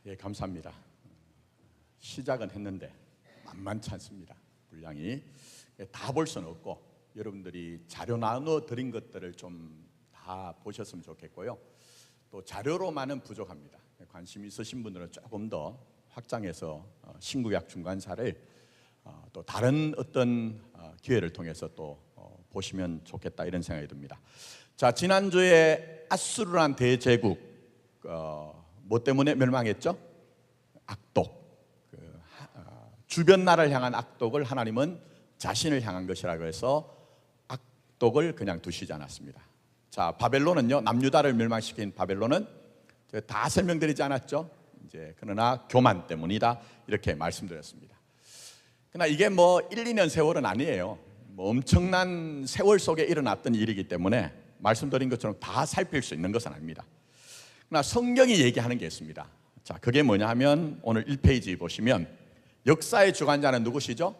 예, 감사합니다. 시작은 했는데 만만치 않습니다. 분량이 다 볼 수는 없고 여러분들이 자료 나눠 드린 것들을 좀 다 보셨으면 좋겠고요. 또 자료로만은 부족합니다. 관심 있으신 분들은 조금 더 확장해서 신구약 중간사를 또 다른 어떤 기회를 통해서 또 보시면 좋겠다 이런 생각이 듭니다. 자, 지난주에 아수르란 대제국 뭐 때문에 멸망했죠? 악독. 주변 나라를 향한 악독을 하나님은 자신을 향한 것이라고 해서 악독을 그냥 두시지 않았습니다. 자, 바벨론은요, 남유다를 멸망시킨 바벨론은 제가 다 설명드리지 않았죠? 이제 그러나 교만 때문이다 이렇게 말씀드렸습니다. 그러나 이게 뭐 1, 2년 세월은 아니에요. 뭐 엄청난 세월 속에 일어났던 일이기 때문에 말씀드린 것처럼 다 살필 수 있는 것은 아닙니다. 그러나 성경이 얘기하는 게 있습니다. 자, 그게 뭐냐 하면 오늘 1페이지 보시면 역사의 주관자는 누구시죠?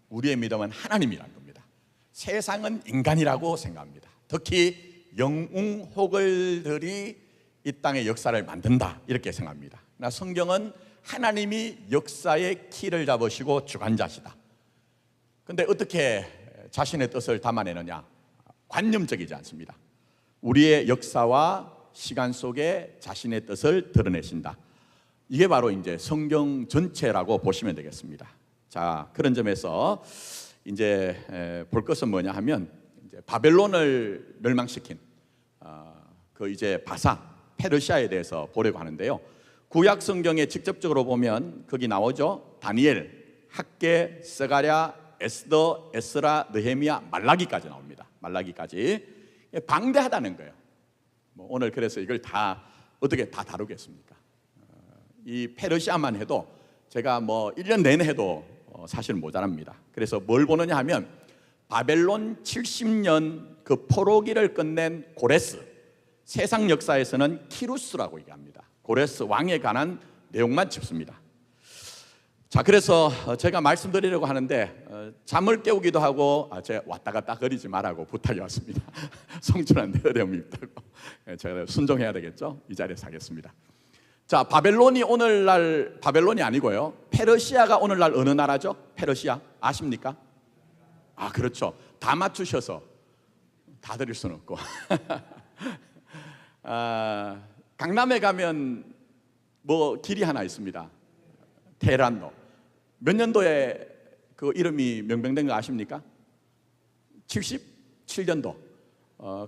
우리의 믿음은 하나님이라는 겁니다. 세상은 인간이라고 생각합니다. 특히 영웅호걸들이 이 땅의 역사를 만든다 이렇게 생각합니다. 그러나 성경은 하나님이 역사의 키를 잡으시고 주관자시다. 그런데 어떻게 자신의 뜻을 담아내느냐? 관념적이지 않습니다. 우리의 역사와 시간 속에 자신의 뜻을 드러내신다. 이게 바로 이제 성경 전체라고 보시면 되겠습니다. 자, 그런 점에서 이제 볼 것은 뭐냐 하면 이제 바벨론을 멸망시킨 그 이제 바사 페르시아에 대해서 보려고 하는데요. 구약 성경에 직접적으로 보면 거기 나오죠. 다니엘, 학개, 스가랴, 에스더, 에스라, 느헤미야, 말라기까지 나옵니다. 말라기까지 방대하다는 거예요. 뭐 오늘 그래서 이걸 다 어떻게 다 다루겠습니까? 이 페르시아만 해도 제가 뭐 1년 내내 해도 사실 모자랍니다. 그래서 뭘 보느냐 하면 바벨론 70년 그 포로기를 끝낸 고레스, 세상 역사에서는 키루스라고 얘기합니다. 고레스 왕에 관한 내용만 짚습니다. 자, 그래서 제가 말씀드리려고 하는데 잠을 깨우기도 하고 제가 왔다 갔다 거리지 말라고 부탁이 왔습니다. 성출한데 어려움이 있다고. 제가 순종해야 되겠죠? 이 자리에서 하겠습니다. 자, 바벨론이 오늘날 바벨론이 아니고요, 페르시아가 오늘날 어느 나라죠? 페르시아 아십니까? 아, 그렇죠. 다 맞추셔서 다 드릴 수는 없고 강남에 가면 뭐 길이 하나 있습니다. 테헤란로. 몇 년도에 그 이름이 명명된 거 아십니까? 77년도.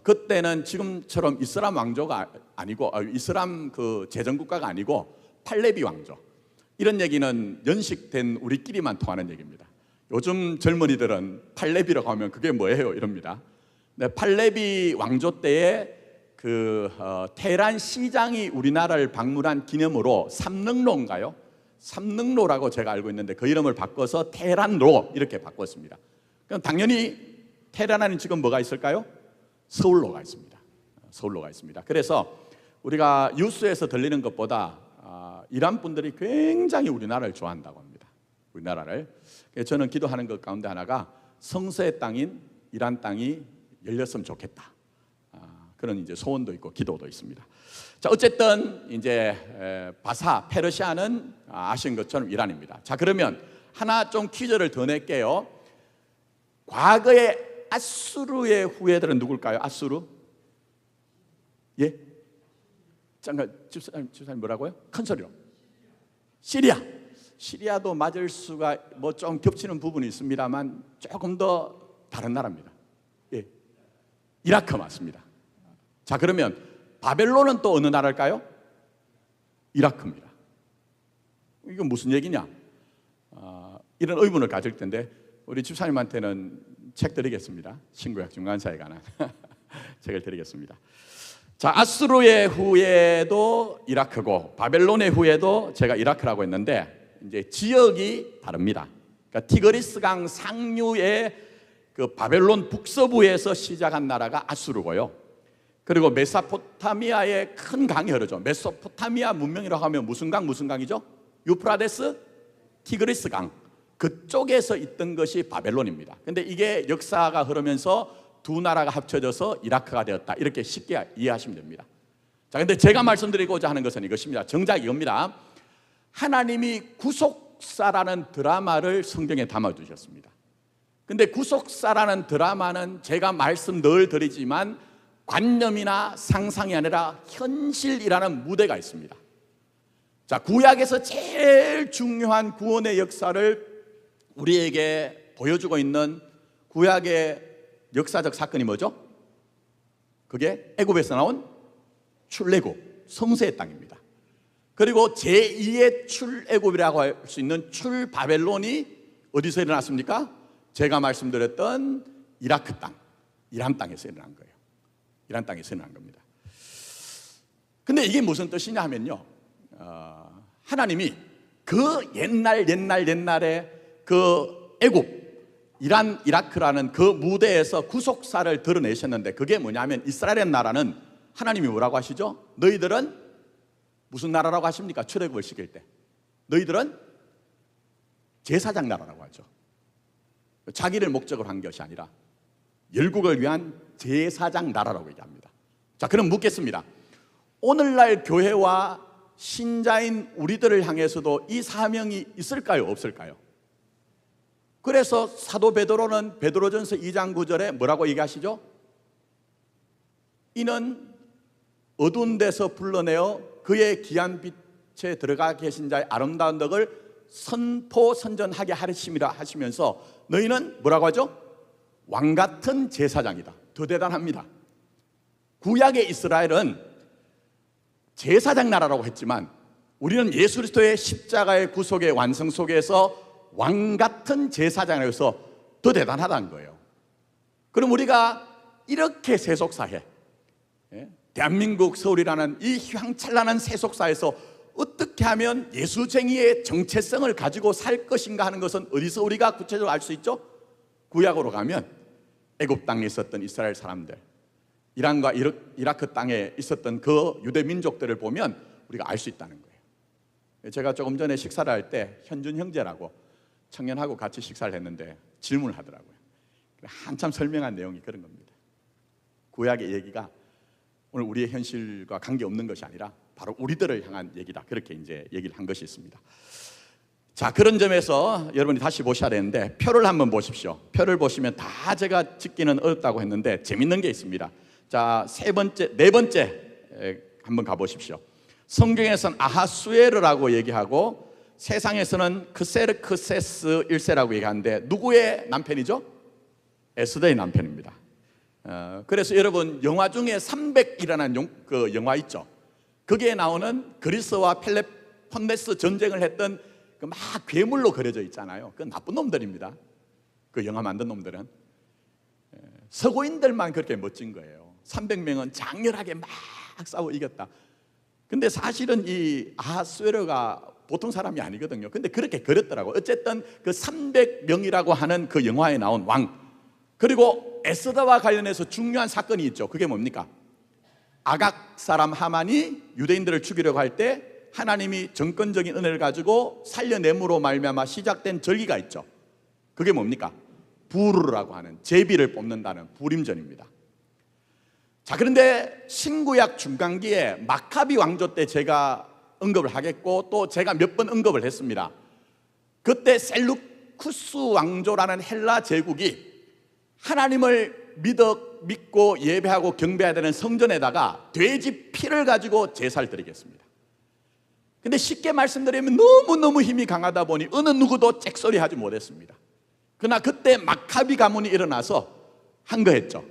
그때는 지금처럼 이슬람 왕조가 아니고 이슬람 그 제정국가가 아니고 팔레비 왕조. 이런 얘기는 연식된 우리끼리만 통하는 얘기입니다. 요즘 젊은이들은 팔레비라고 하면 그게 뭐예요? 이럽니다. 네, 팔레비 왕조 때에 그 테헤란 시장이 우리나라를 방문한 기념으로 삼릉로인가요? 삼릉로라고 제가 알고 있는데 그 이름을 바꿔서 테헤란로 이렇게 바꿨습니다. 그럼 당연히 테헤란에는 지금 뭐가 있을까요? 서울로가 있습니다. 서울로가 있습니다. 그래서 우리가 뉴스에서 들리는 것보다 이란 분들이 굉장히 우리나라를 좋아한다고 합니다. 우리나라를. 그래서 저는 기도하는 것 가운데 하나가 성서의 땅인 이란 땅이 열렸으면 좋겠다. 그런 이제 소원도 있고 기도도 있습니다. 자, 어쨌든 이제 바사 페르시아는 아시는 것처럼 이란입니다. 자, 그러면 하나 좀 퀴즈를 더 낼게요. 과거에 아수르의 후예들은 누굴까요? 아수르? 예? 잠깐, 집사님 뭐라고요? 큰 소리로. 시리아. 시리아도 맞을 수가 뭐 좀 겹치는 부분이 있습니다만 조금 더 다른 나라입니다. 예, 이라크 맞습니다. 자, 그러면 바벨론은 또 어느 나라일까요? 이라크입니다. 이건 무슨 얘기냐? 이런 의문을 가질 텐데 우리 집사님한테는 책 드리겠습니다. 신구약 중간사에 관한 책을 드리겠습니다. 자, 아수르의 후예도 이라크고 바벨론의 후예도 제가 이라크라고 했는데 이제 지역이 다릅니다. 그러니까 티그리스강 상류의 그 바벨론 북서부에서 시작한 나라가 아수르고요. 그리고 메소포타미아의 큰 강이 흐르죠. 메소포타미아 문명이라고 하면 무슨 강, 무슨 강이죠? 유프라데스, 티그리스 강. 그쪽에서 있던 것이 바벨론입니다. 근데 이게 역사가 흐르면서 두 나라가 합쳐져서 이라크가 되었다. 이렇게 쉽게 이해하시면 됩니다. 자, 근데 제가 말씀드리고자 하는 것은 이것입니다. 정작 이겁니다. 하나님이 구속사라는 드라마를 성경에 담아두셨습니다. 근데 구속사라는 드라마는 제가 말씀 늘 드리지만 관념이나 상상이 아니라 현실이라는 무대가 있습니다. 자, 구약에서 제일 중요한 구원의 역사를 우리에게 보여주고 있는 구약의 역사적 사건이 뭐죠? 그게 애굽에서 나온 출애굽, 성서의 땅입니다. 그리고 제2의 출애굽이라고 할 수 있는 출바벨론이 어디서 일어났습니까? 제가 말씀드렸던 이라크 땅, 이란 땅에서 일어난 거예요. 이란 땅에서 일어난 겁니다. 근데 이게 무슨 뜻이냐 하면요, 하나님이 그 옛날에 그 애굽, 이란, 이라크라는 그 무대에서 구속사를 드러내셨는데 그게 뭐냐면 이스라엘 나라는 하나님이 뭐라고 하시죠? 너희들은 무슨 나라라고 하십니까? 출애굽을 시킬 때 너희들은 제사장 나라라고 하죠. 자기를 목적으로 한 것이 아니라 열국을 위한 제사장 나라라고 얘기합니다. 자, 그럼 묻겠습니다. 오늘날 교회와 신자인 우리들을 향해서도 이 사명이 있을까요? 없을까요? 그래서 사도 베드로는 베드로전서 2장 9절에 뭐라고 얘기하시죠? 이는 어두운 데서 불러내어 그의 귀한 빛에 들어가 계신 자의 아름다운 덕을 선전하게 하심이라 하시면서 너희는 뭐라고 하죠? 왕같은 제사장이다. 더 대단합니다. 구약의 이스라엘은 제사장 나라라고 했지만 우리는 예수 그리스도의 십자가의 구속의 완성 속에서 왕같은 제사장이어서 더 대단하다는 거예요. 그럼 우리가 이렇게 세속사회, 대한민국 서울이라는 이 휘황찬란한 세속사에서 어떻게 하면 예수쟁이의 정체성을 가지고 살 것인가 하는 것은 어디서 우리가 구체적으로 알 수 있죠? 구약으로 가면 애굽 땅에 있었던 이스라엘 사람들, 이란과 이라크 땅에 있었던 그 유대 민족들을 보면 우리가 알 수 있다는 거예요. 제가 조금 전에 식사를 할 때 현준 형제라고 청년하고 같이 식사를 했는데 질문을 하더라고요. 한참 설명한 내용이 그런 겁니다. 구약의 얘기가 오늘 우리의 현실과 관계없는 것이 아니라 바로 우리들을 향한 얘기다. 그렇게 이제 얘기를 한 것이 있습니다. 자, 그런 점에서 여러분이 다시 보셔야 되는데 표를 한번 보십시오. 표를 보시면 다 제가 짓기는 어렵다고 했는데 재밌는 게 있습니다. 자, 네 번째 한번 가보십시오. 성경에서는 아하수에르라고 얘기하고 세상에서는 크세르크세스 1세라고 얘기하는데 누구의 남편이죠? 에스더의 남편입니다. 그래서 여러분 영화 중에 300이라는 그 영화 있죠. 거기에 나오는 그리스와 펠로폰네스 전쟁을 했던 그 막 괴물로 그려져 있잖아요. 그 나쁜 놈들입니다. 그 영화 만든 놈들은 서고인들만 그렇게 멋진 거예요. 300명은 장렬하게 막 싸워 이겼다. 근데 사실은 이 아하수에르가 보통 사람이 아니거든요. 근데 그렇게 그렸더라고. 어쨌든 그 300명이라고 하는 그 영화에 나온 왕, 그리고 에스더와 관련해서 중요한 사건이 있죠. 그게 뭡니까? 아각 사람 하만이 유대인들을 죽이려고 할 때 하나님이 정권적인 은혜를 가지고 살려냄으로 말미암아 시작된 절기가 있죠. 그게 뭡니까? 부르라고 하는 제비를 뽑는다는 부림전입니다. 자, 그런데 신구약 중간기에 마카비 왕조 때 제가 언급을 하겠고 또 제가 몇 번 언급을 했습니다. 그때 셀루쿠스 왕조라는 헬라 제국이 하나님을 믿고 예배하고 경배해야 되는 성전에다가 돼지 피를 가지고 제사를 드리겠습니다. 근데 쉽게 말씀드리면 너무너무 힘이 강하다 보니 어느 누구도 잭소리 하지 못했습니다. 그러나 그때 마카비 가문이 일어나서 한 거 했죠.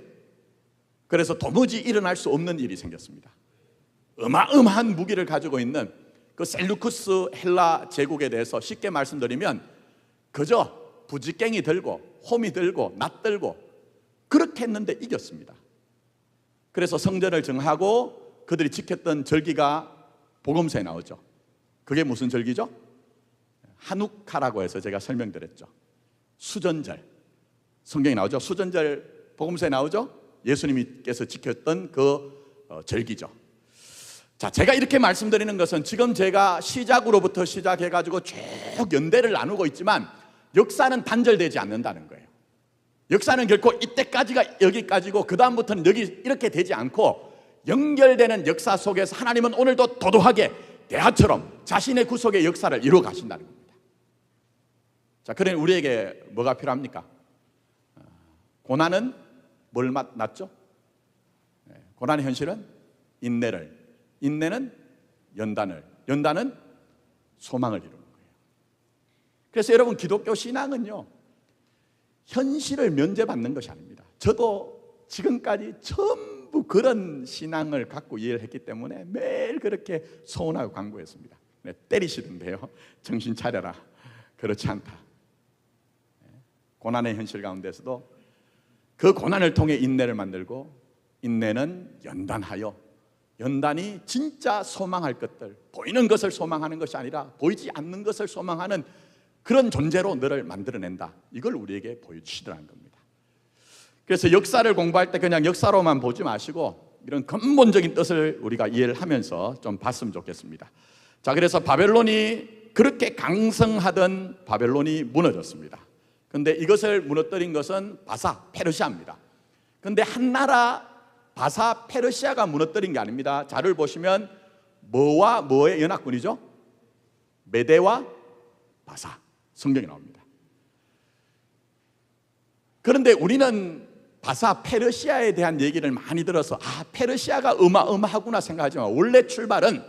그래서 도무지 일어날 수 없는 일이 생겼습니다. 어마어마한 무기를 가지고 있는 그 셀루쿠스 헬라 제국에 대해서 쉽게 말씀드리면 그저 부지깽이 들고 호미 들고 낫 들고 그렇게 했는데 이겼습니다. 그래서 성전을 정하고 그들이 지켰던 절기가 복음서에 나오죠. 그게 무슨 절기죠? 하누카라고 해서 제가 설명드렸죠. 수전절, 성경에 나오죠. 수전절 복음서에 나오죠. 예수님께서 지켰던 그 절기죠. 자, 제가 이렇게 말씀드리는 것은 지금 제가 시작으로부터 시작해가지고 쭉 연대를 나누고 있지만 역사는 단절되지 않는다는 거예요. 역사는 결코 이때까지가 여기까지고 그 다음부터는 여기 이렇게 되지 않고 연결되는 역사 속에서 하나님은 오늘도 도도하게 대하처럼 자신의 구속의 역사를 이루어 가신다는 겁니다. 자, 그러니 우리에게 뭐가 필요합니까? 고난은 뭘 낳죠? 고난의 현실은 인내를, 인내는 연단을, 연단은 소망을 이루는 거예요. 그래서 여러분, 기독교 신앙은요, 현실을 면제받는 것이 아닙니다. 저도 지금까지 전부 그런 신앙을 갖고 이해를 했기 때문에 매일 그렇게 소원하고 간구했습니다. 네, 때리시던데요, 정신 차려라. 그렇지 않다. 고난의 현실 가운데서도 그 고난을 통해 인내를 만들고, 인내는 연단하여, 연단이 진짜 소망할 것들, 보이는 것을 소망하는 것이 아니라 보이지 않는 것을 소망하는 그런 존재로 너를 만들어낸다. 이걸 우리에게 보여주시더라는 겁니다. 그래서 역사를 공부할 때 그냥 역사로만 보지 마시고 이런 근본적인 뜻을 우리가 이해를 하면서 좀 봤으면 좋겠습니다. 자, 그래서 바벨론이 그렇게 강성하던 바벨론이 무너졌습니다. 근데 이것을 무너뜨린 것은 바사, 페르시아입니다. 근데 한 나라 바사, 페르시아가 무너뜨린 게 아닙니다. 자료를 보시면 뭐와 뭐의 연합군이죠? 메대와 바사, 성경에 나옵니다. 그런데 우리는 바사, 페르시아에 대한 얘기를 많이 들어서 페르시아가 어마어마하구나 생각하지만 원래 출발은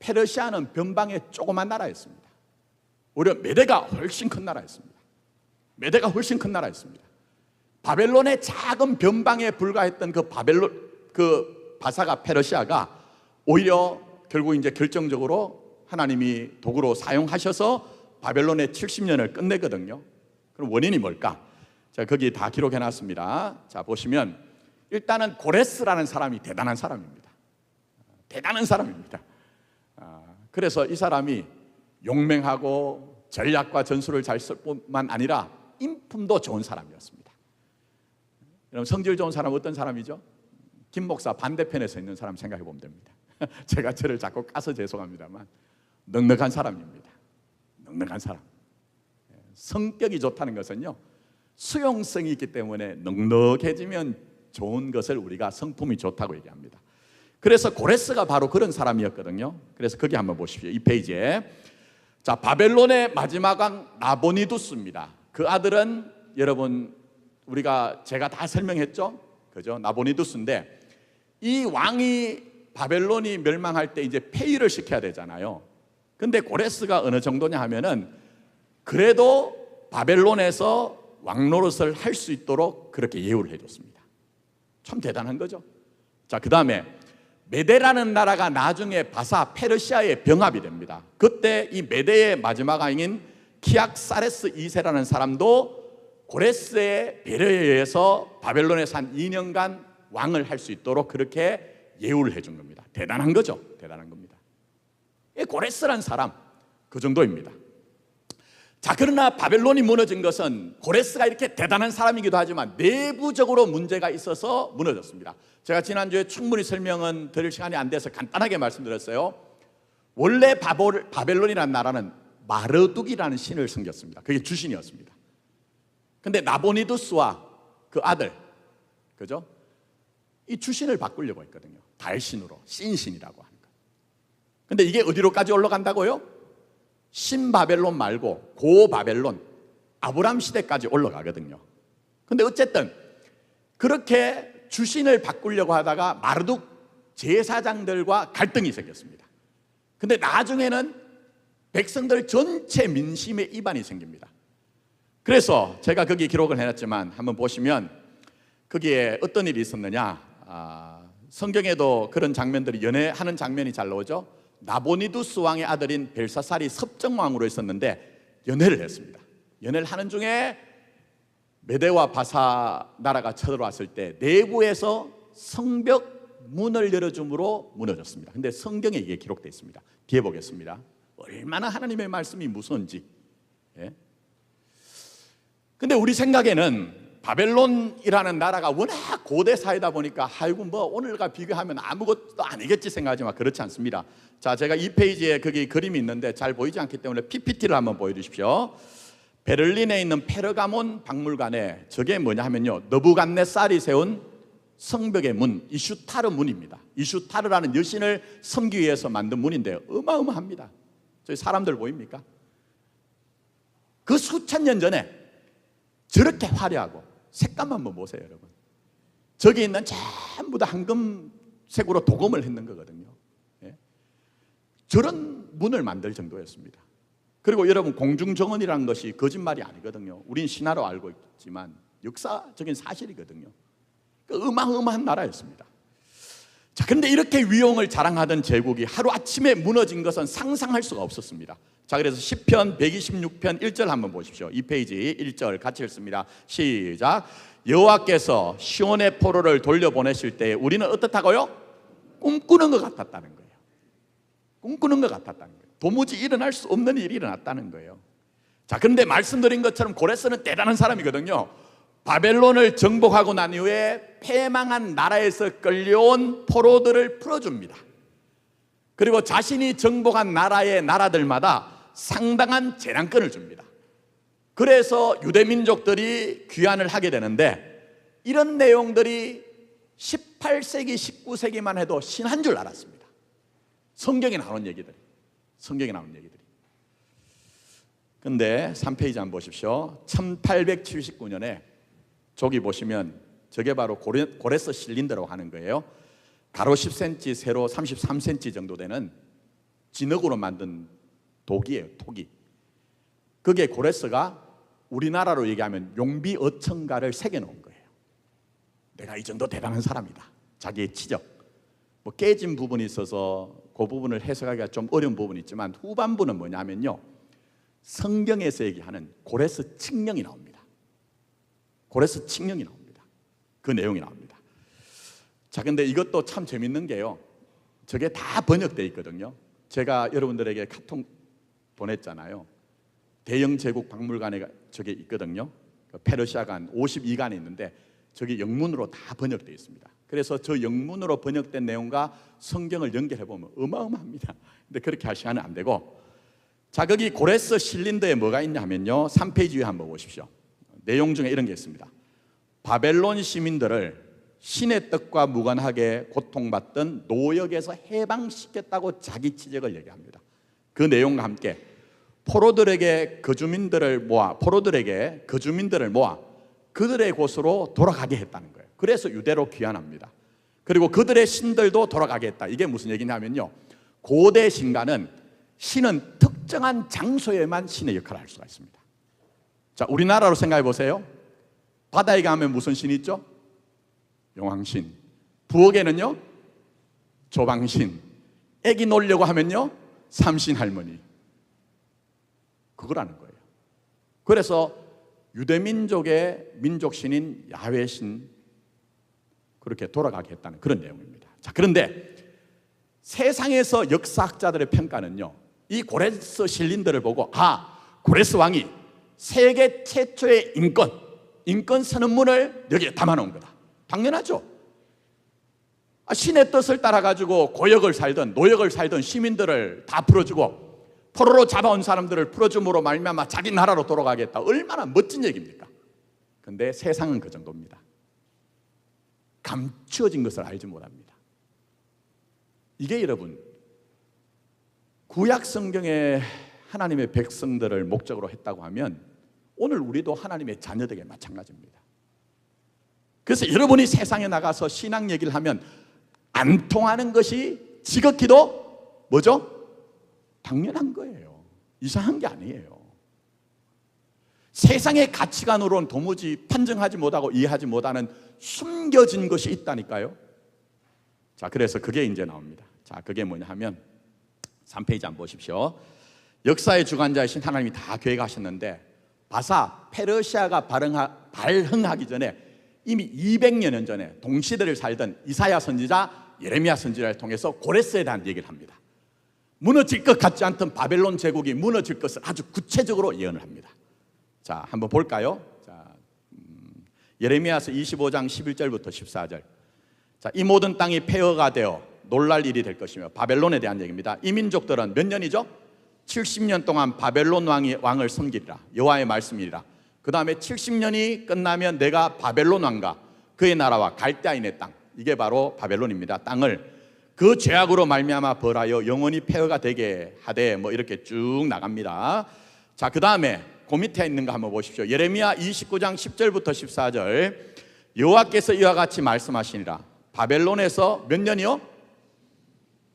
페르시아는 변방의 조그만 나라였습니다. 오히려 메대가 훨씬 큰 나라였습니다. 메대가 훨씬 큰 나라였습니다. 바벨론의 작은 변방에 불과했던 그 바사가, 페르시아가 오히려 결국 이제 결정적으로 하나님이 도구로 사용하셔서 바벨론의 70년을 끝내거든요. 그럼 원인이 뭘까? 자, 거기 다 기록해 놨습니다. 자, 보시면 일단은 고레스라는 사람이 대단한 사람입니다. 대단한 사람입니다. 그래서 이 사람이 용맹하고 전략과 전술을 잘 쓸 뿐만 아니라 인품도 좋은 사람이었습니다. 여러분, 성질 좋은 사람 어떤 사람이죠? 김 목사 반대편에 서 있는 사람 생각해 보면 됩니다. 제가 저를 자꾸 까서 죄송합니다만 넉넉한 사람입니다. 넉넉한 사람. 성격이 좋다는 것은요, 수용성이 있기 때문에 넉넉해지면 좋은 것을 우리가 성품이 좋다고 얘기합니다. 그래서 고레스가 바로 그런 사람이었거든요. 그래서 거기 한번 보십시오. 이 페이지에. 자, 바벨론의 마지막 왕 나보니두스입니다. 그 아들은 여러분, 제가 다 설명했죠? 그죠? 나보니두스인데, 이 왕이 바벨론이 멸망할 때 이제 폐위를 시켜야 되잖아요. 근데 고레스가 어느 정도냐 하면은 그래도 바벨론에서 왕 노릇을 할 수 있도록 그렇게 예우를 해줬습니다. 참 대단한 거죠. 자, 그 다음에 메데라는 나라가 나중에 바사, 페르시아의 병합이 됩니다. 그때 이 메데의 마지막 왕인 키악사레스 2세라는 사람도 고레스의 배려에 의해서 바벨론에서 한 2년간 왕을 할 수 있도록 그렇게 예우를 해준 겁니다. 대단한 거죠. 대단한 겁니다. 고레스란 사람, 그 정도입니다. 자, 그러나 바벨론이 무너진 것은 고레스가 이렇게 대단한 사람이기도 하지만 내부적으로 문제가 있어서 무너졌습니다. 제가 지난주에 충분히 설명은 드릴 시간이 안 돼서 간단하게 말씀드렸어요. 원래 바벨론이라는 나라는 마르둑이라는 신을 섬겼습니다. 그게 주신이었습니다. 근데 나보니두스와 그 아들, 그죠? 이 주신을 바꾸려고 했거든요. 달신으로, 신신이라고 하는 거. 근데 이게 어디로까지 올라간다고요? 신바벨론 말고 고바벨론, 아브람 시대까지 올라가거든요. 근데 어쨌든 그렇게 주신을 바꾸려고 하다가 마르둑 제사장들과 갈등이 생겼습니다. 근데 나중에는 백성들 전체 민심의 이반이 생깁니다. 그래서 제가 거기 기록을 해놨지만 한번 보시면 거기에 어떤 일이 있었느냐, 성경에도 그런 장면들이 연애하는 장면이 잘 나오죠. 나보니두스 왕의 아들인 벨사살이 섭정왕으로 있었는데 연애를 했습니다. 연애를 하는 중에 메대와 바사 나라가 쳐들어왔을 때 내부에서 성벽 문을 열어줌으로 무너졌습니다. 근데 성경에 이게 기록되어 있습니다. 뒤에 보겠습니다. 얼마나 하나님의 말씀이 무서운지. 예? 근데 우리 생각에는 바벨론이라는 나라가 워낙 고대 사회다 보니까 아이고 뭐 오늘과 비교하면 아무것도 아니겠지 생각하지만 그렇지 않습니다. 자, 제가 이 페이지에 거기 그림이 있는데 잘 보이지 않기 때문에 PPT를 한번 보여주십시오. 베를린에 있는 페르가몬 박물관에 저게 뭐냐 하면요, 느부갓네살이 세운 성벽의 문, 이슈타르 문입니다. 이슈타르라는 여신을 섬기기 위해서 만든 문인데요, 어마어마합니다. 저희 사람들 보입니까? 그 수천 년 전에 저렇게 화려하고, 색감만 한번 보세요 여러분. 저기 있는 전부 다 황금색으로 도금을 했는 거거든요. 예? 저런 문을 만들 정도였습니다. 그리고 여러분, 공중정원이라는 것이 거짓말이 아니거든요. 우린 신화로 알고 있지만 역사적인 사실이거든요. 어마어마한 나라였습니다. 자, 그런데 이렇게 위용을 자랑하던 제국이 하루아침에 무너진 것은 상상할 수가 없었습니다. 자, 그래서 시편 126편 1절 한번 보십시오. 이 페이지 1절 같이 읽습니다. 시작. 여호와께서 시온의 포로를 돌려보내실 때 우리는 어떻다고요? 꿈꾸는 것 같았다는 거예요. 꿈꾸는 것 같았다는 거예요. 도무지 일어날 수 없는 일이 일어났다는 거예요. 자, 그런데 말씀드린 것처럼 고레스는 대단한 사람이거든요. 바벨론을 정복하고 난 이후에 패망한 나라에서 끌려온 포로들을 풀어줍니다. 그리고 자신이 정복한 나라의 나라들마다 상당한 재량권을 줍니다. 그래서 유대민족들이 귀환을 하게 되는데, 이런 내용들이 18세기, 19세기만 해도 신한 줄 알았습니다. 성경에 나오는 얘기들이. 근데 3페이지 한번 보십시오. 1879년에 저기 보시면 저게 바로 고레스 실린더라고 하는 거예요. 가로 10cm, 세로 33cm 정도 되는 진흙으로 만든 독이에요. 독이. 그게 고레스가 우리나라로 얘기하면 용비어천가를 새겨놓은 거예요. 내가 이 정도 대단한 사람이다. 자기의 치적. 뭐 깨진 부분이 있어서 그 부분을 해석하기가 좀 어려운 부분이 있지만, 후반부는 뭐냐면요, 성경에서 얘기하는 고레스 칙령이 나옵니다. 고레스 칙령이 나옵니다. 그 내용이 나옵니다. 자, 근데 이것도 참 재밌는 게요, 저게 다 번역되어 있거든요. 제가 여러분들에게 카톡 보냈잖아요. 대영 제국 박물관에 저게 있거든요. 페르시아관 52관이 있는데 저게 영문으로 다 번역되어 있습니다. 그래서 저 영문으로 번역된 내용과 성경을 연결해 보면 어마어마합니다. 근데 그렇게 할 시간은 안 되고, 자, 거기 고레스 실린더에 뭐가 있냐 하면요, 3페이지 위에 한번 보십시오. 내용 중에 이런 게 있습니다. 바벨론 시민들을 신의 뜻과 무관하게 고통받던 노역에서 해방시켰다고 자기 치적을 얘기합니다. 그 내용과 함께 포로들에게 거주민들을 모아 그들의 곳으로 돌아가게 했다는 거예요. 그래서 유대로 귀환합니다. 그리고 그들의 신들도 돌아가게 했다. 이게 무슨 얘기냐면요, 고대 신가는 신은 특정한 장소에만 신의 역할을 할 수가 있습니다. 자, 우리나라로 생각해 보세요. 바다에 가면 무슨 신이 있죠? 용왕신. 부엌에는요, 조방신. 애기 놀려고 하면요, 삼신 할머니. 그거라는 거예요. 그래서 유대민족의 민족신인 야훼신, 그렇게 돌아가게 했다는 그런 내용입니다. 자, 그런데 세상에서 역사학자들의 평가는요, 이 고레스 실린더를 보고, 고레스 왕이 세계 최초의 인권 선언문을 여기에 담아놓은 거다. 당연하죠. 신의 뜻을 따라가지고 고역을 살던 노역을 살던 시민들을 다 풀어주고, 포로로 잡아온 사람들을 풀어줌으로 말미암아 자기 나라로 돌아가겠다. 얼마나 멋진 얘기입니까? 그런데 세상은 그 정도입니다. 감추어진 것을 알지 못합니다. 이게 여러분, 구약 성경에 하나님의 백성들을 목적으로 했다고 하면 오늘 우리도 하나님의 자녀들에게 마찬가지입니다. 그래서 여러분이 세상에 나가서 신앙 얘기를 하면 안 통하는 것이 지극히도 뭐죠? 당연한 거예요. 이상한 게 아니에요. 세상의 가치관으로는 도무지 판정하지 못하고 이해하지 못하는 숨겨진 것이 있다니까요. 자, 그래서 그게 이제 나옵니다. 자, 그게 뭐냐 하면 3페이지 한번 보십시오. 역사의 주관자이신 하나님이 다 계획하셨는데, 바사 페르시아가 발흥하기 전에 이미 200년 전에 동시대를 살던 이사야 선지자, 예레미야 선지자를 통해서 고레스에 대한 얘기를 합니다. 무너질 것 같지 않던 바벨론 제국이 무너질 것을 아주 구체적으로 예언을 합니다. 자, 한번 볼까요? 자, 예레미야서 25장 11절부터 14절. 자, 이 모든 땅이 폐허가 되어 놀랄 일이 될 것이며, 바벨론에 대한 얘기입니다. 이 민족들은 몇 년이죠? 70년 동안 바벨론 왕을 섬기리라. 여호와의 말씀이라. 그 다음에 70년이 끝나면 내가 바벨론 왕과 그의 나라와 갈대아인의 땅, 이게 바로 바벨론입니다. 땅을 그 죄악으로 말미암아 벌하여 영원히 폐허가 되게 하되, 뭐 이렇게 쭉 나갑니다. 자, 그 다음에 그 밑에 있는 거 한번 보십시오. 예레미야 29장 10절부터 14절. 여호와께서 이와 같이 말씀하시니라. 바벨론에서 몇 년이요?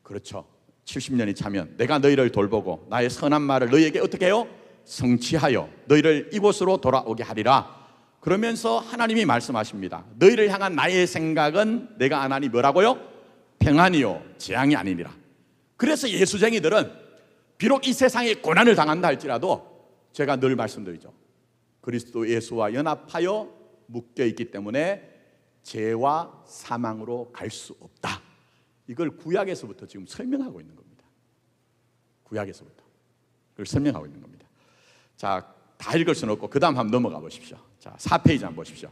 그렇죠, 70년이 차면 내가 너희를 돌보고 나의 선한 말을 너희에게 어떻게 해요? 성취하여 너희를 이곳으로 돌아오게 하리라. 그러면서 하나님이 말씀하십니다. 너희를 향한 나의 생각은 내가 안 하니 뭐라고요? 평안이요 재앙이 아니니라. 그래서 예수쟁이들은 비록 이 세상에 고난을 당한다 할지라도, 제가 늘 말씀드리죠, 그리스도 예수와 연합하여 묶여있기 때문에 죄와 사망으로 갈 수 없다. 이걸 구약에서부터 지금 설명하고 있는 겁니다. 구약에서부터 그걸 설명하고 있는 겁니다. 자, 다 읽을 수는 없고 그 다음 한번 넘어가 보십시오. 자, 4페이지 한번 보십시오.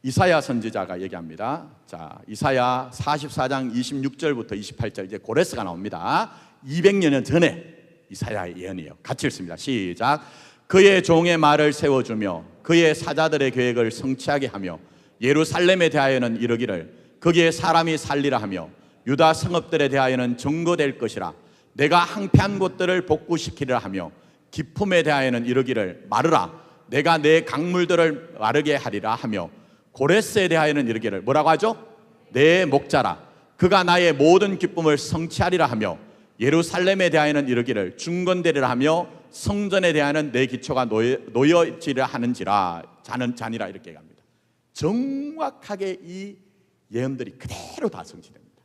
이사야 선지자가 얘기합니다. 자, 이사야 44장 26절부터 28절, 이제 고레스가 나옵니다. 200년 전에 이사야의 예언이에요. 같이 읽습니다. 시작. 그의 종의 말을 세워주며 그의 사자들의 계획을 성취하게 하며 예루살렘에 대하여는 이르기를 거기에 사람이 살리라 하며 유다 성읍들에 대하여는 증거될 것이라. 내가 항폐한 곳들을 복구시키리라 하며 기품에 대하여는 이르기를 마르라. 내가 내 강물들을 마르게 하리라 하며 고레스에 대하여는 이르기를 뭐라고 하죠? 내 목자라. 그가 나의 모든 기쁨을 성취하리라 하며 예루살렘에 대하여는 이르기를 중건되리라 하며 성전에 대하여는 내 기초가 놓여지려 하는지라. 잔이라 이렇게 얘기합니다. 정확하게 이 예언들이 그대로 다 성취됩니다.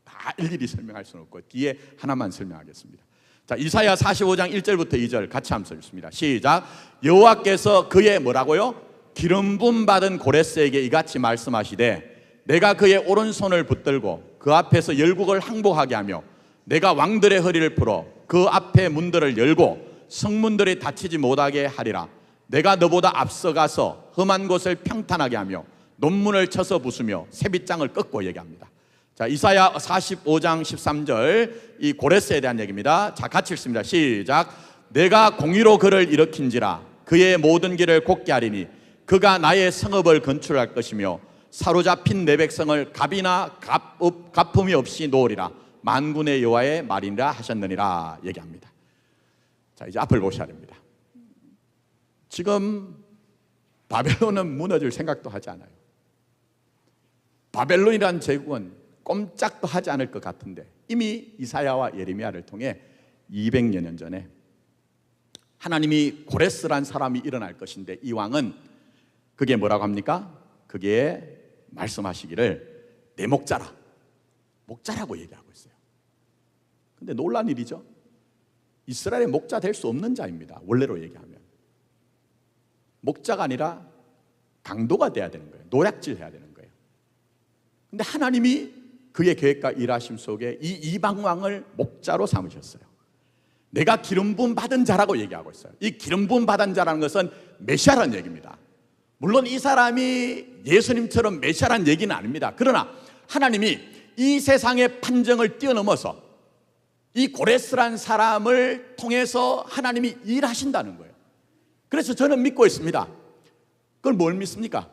다 일일이 설명할 수는 없고 뒤에 하나만 설명하겠습니다. 자, 이사야 45장 1절부터 2절 같이 한번 읽습니다. 시작. 여호와께서 그의 뭐라고요? 기름 부음 받은 고레스에게 이같이 말씀하시되 내가 그의 오른손을 붙들고 그 앞에서 열국을 항복하게 하며 내가 왕들의 허리를 풀어 그 앞에 문들을 열고 성문들이 닫히지 못하게 하리라. 내가 너보다 앞서가서 험한 곳을 평탄하게 하며 논문을 쳐서 부수며 새빗장을 꺾고 얘기합니다. 자, 이사야 45장 13절, 이 고레스에 대한 얘기입니다. 자, 같이 읽습니다. 시작. 내가 공의로 그를 일으킨지라. 그의 모든 길을 곧게 하리니 그가 나의 성읍을 건축할 것이며 사로잡힌 내 백성을 갑이나 가품이 없이 놓으리라. 만군의 여호와의 말이라 하셨느니라 얘기합니다. 자, 이제 앞을 보셔야 됩니다. 지금 바벨론은 무너질 생각도 하지 않아요. 바벨론이라는 제국은 꼼짝도 하지 않을 것 같은데 이미 이사야와 예레미야를 통해 200여 년 전에 하나님이 고레스란 사람이 일어날 것인데 이 왕은 그게 뭐라고 합니까? 그게 말씀하시기를 내 목자라, 목자라고 얘기하고 있어요. 근데 놀란 일이죠. 이스라엘의 목자 될 수 없는 자입니다. 원래로 얘기하면 목자가 아니라 강도가 돼야 되는 거예요. 노략질 해야 되는 거예요. 근데 하나님이 그의 계획과 일하심 속에 이 이방 왕을 목자로 삼으셨어요. 내가 기름 부음 받은 자라고 얘기하고 있어요. 이 기름 부음 받은 자라는 것은 메시아라는 얘기입니다. 물론 이 사람이 예수님처럼 메시아라는 얘기는 아닙니다. 그러나 하나님이 이 세상의 판정을 뛰어넘어서 이 고레스란 사람을 통해서 하나님이 일하신다는 거예요. 그래서 저는 믿고 있습니다. 그걸 뭘 믿습니까?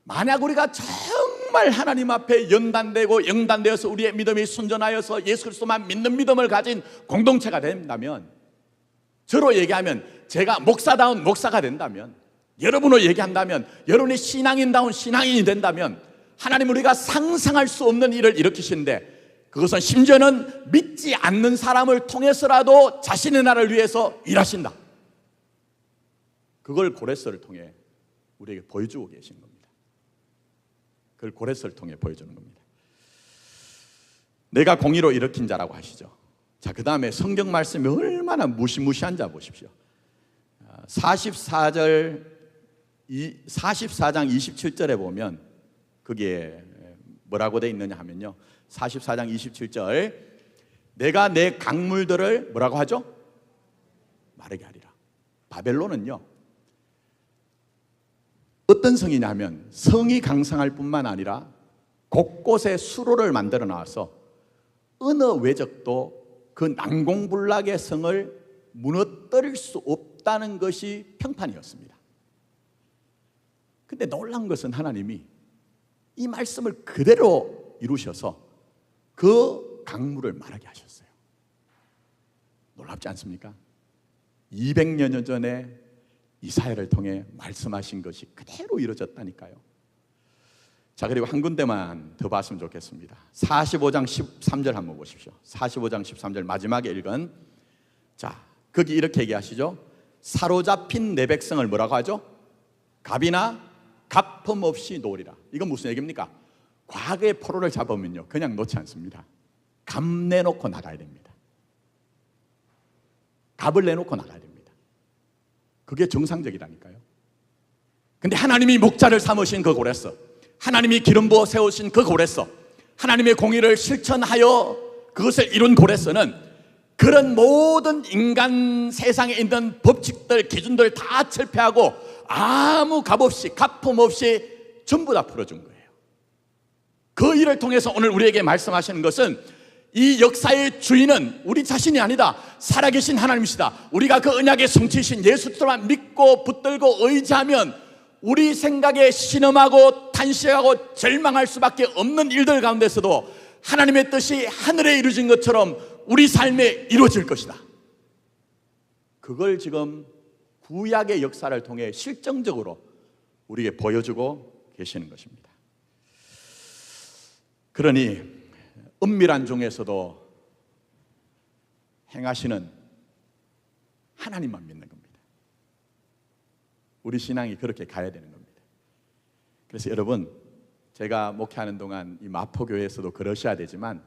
만약 우리가 정말 하나님 앞에 연단되고 영단되어서 우리의 믿음이 순전하여서 예수 그리스도만 믿는 믿음을 가진 공동체가 된다면, 저로 얘기하면 제가 목사다운 목사가 된다면, 여러분으로 얘기한다면 여러분이 신앙인다운 신앙인이 된다면 하나님 우리가 상상할 수 없는 일을 일으키시는데, 그것은 심지어는 믿지 않는 사람을 통해서라도 자신의 나라를 위해서 일하신다. 그걸 고레스를 통해 우리에게 보여주고 계신 겁니다. 그걸 고레스를 통해 보여주는 겁니다. 내가 공의로 일으킨 자라고 하시죠. 자, 그 다음에 성경 말씀이 얼마나 무시무시한 자 보십시오. 44장 27절에 보면 그게 뭐라고 돼 있느냐 하면요, 44장 27절, 내가 내 강물들을 뭐라고 하죠? 마르게 하리라. 바벨론은요 어떤 성이냐 하면 성이 강성할 뿐만 아니라 곳곳에 수로를 만들어 놔서 어느 외적도 그 난공불락의 성을 무너뜨릴 수 없다는 것이 평판이었습니다. 근데 놀란 것은 하나님이 이 말씀을 그대로 이루셔서 그 강물을 마르게 하셨어요. 놀랍지 않습니까? 200여 년 전에 이사야를 통해 말씀하신 것이 그대로 이루어졌다니까요. 자, 그리고 한 군데만 더 봤으면 좋겠습니다. 45장 13절 한번 보십시오. 45장 13절 마지막에 읽은, 자, 거기 이렇게 얘기하시죠. 사로잡힌 내 백성을 뭐라고 하죠? 갑이나 가품 없이 놓으리라. 이건 무슨 얘기입니까? 과거의 포로를 잡으면요 그냥 놓지 않습니다. 갑 내놓고 나가야 됩니다. 갑을 내놓고 나가야 됩니다. 그게 정상적이라니까요. 근데 하나님이 목자를 삼으신 그 고레서, 하나님이 기름 부어 세우신 그 고레서, 하나님의 공의를 실천하여 그것을 이룬 고레서는 그런 모든 인간 세상에 있는 법칙들, 기준들 다 철폐하고 아무 값 없이, 가품 없이 전부 다 풀어준 거예요. 그 일을 통해서 오늘 우리에게 말씀하시는 것은 이 역사의 주인은 우리 자신이 아니다. 살아계신 하나님이시다. 우리가 그 언약의 성취이신 예수 그리스도만 믿고 붙들고 의지하면 우리 생각에 신음하고 탄식하고 절망할 수밖에 없는 일들 가운데서도 하나님의 뜻이 하늘에 이루어진 것처럼 우리 삶에 이루어질 것이다. 그걸 지금 구약의 역사를 통해 실정적으로 우리에게 보여주고 계시는 것입니다. 그러니 은밀한 중에서도 행하시는 하나님만 믿는 겁니다. 우리 신앙이 그렇게 가야 되는 겁니다. 그래서 여러분, 제가 목회하는 동안 이 마포교회에서도 그러셔야 되지만,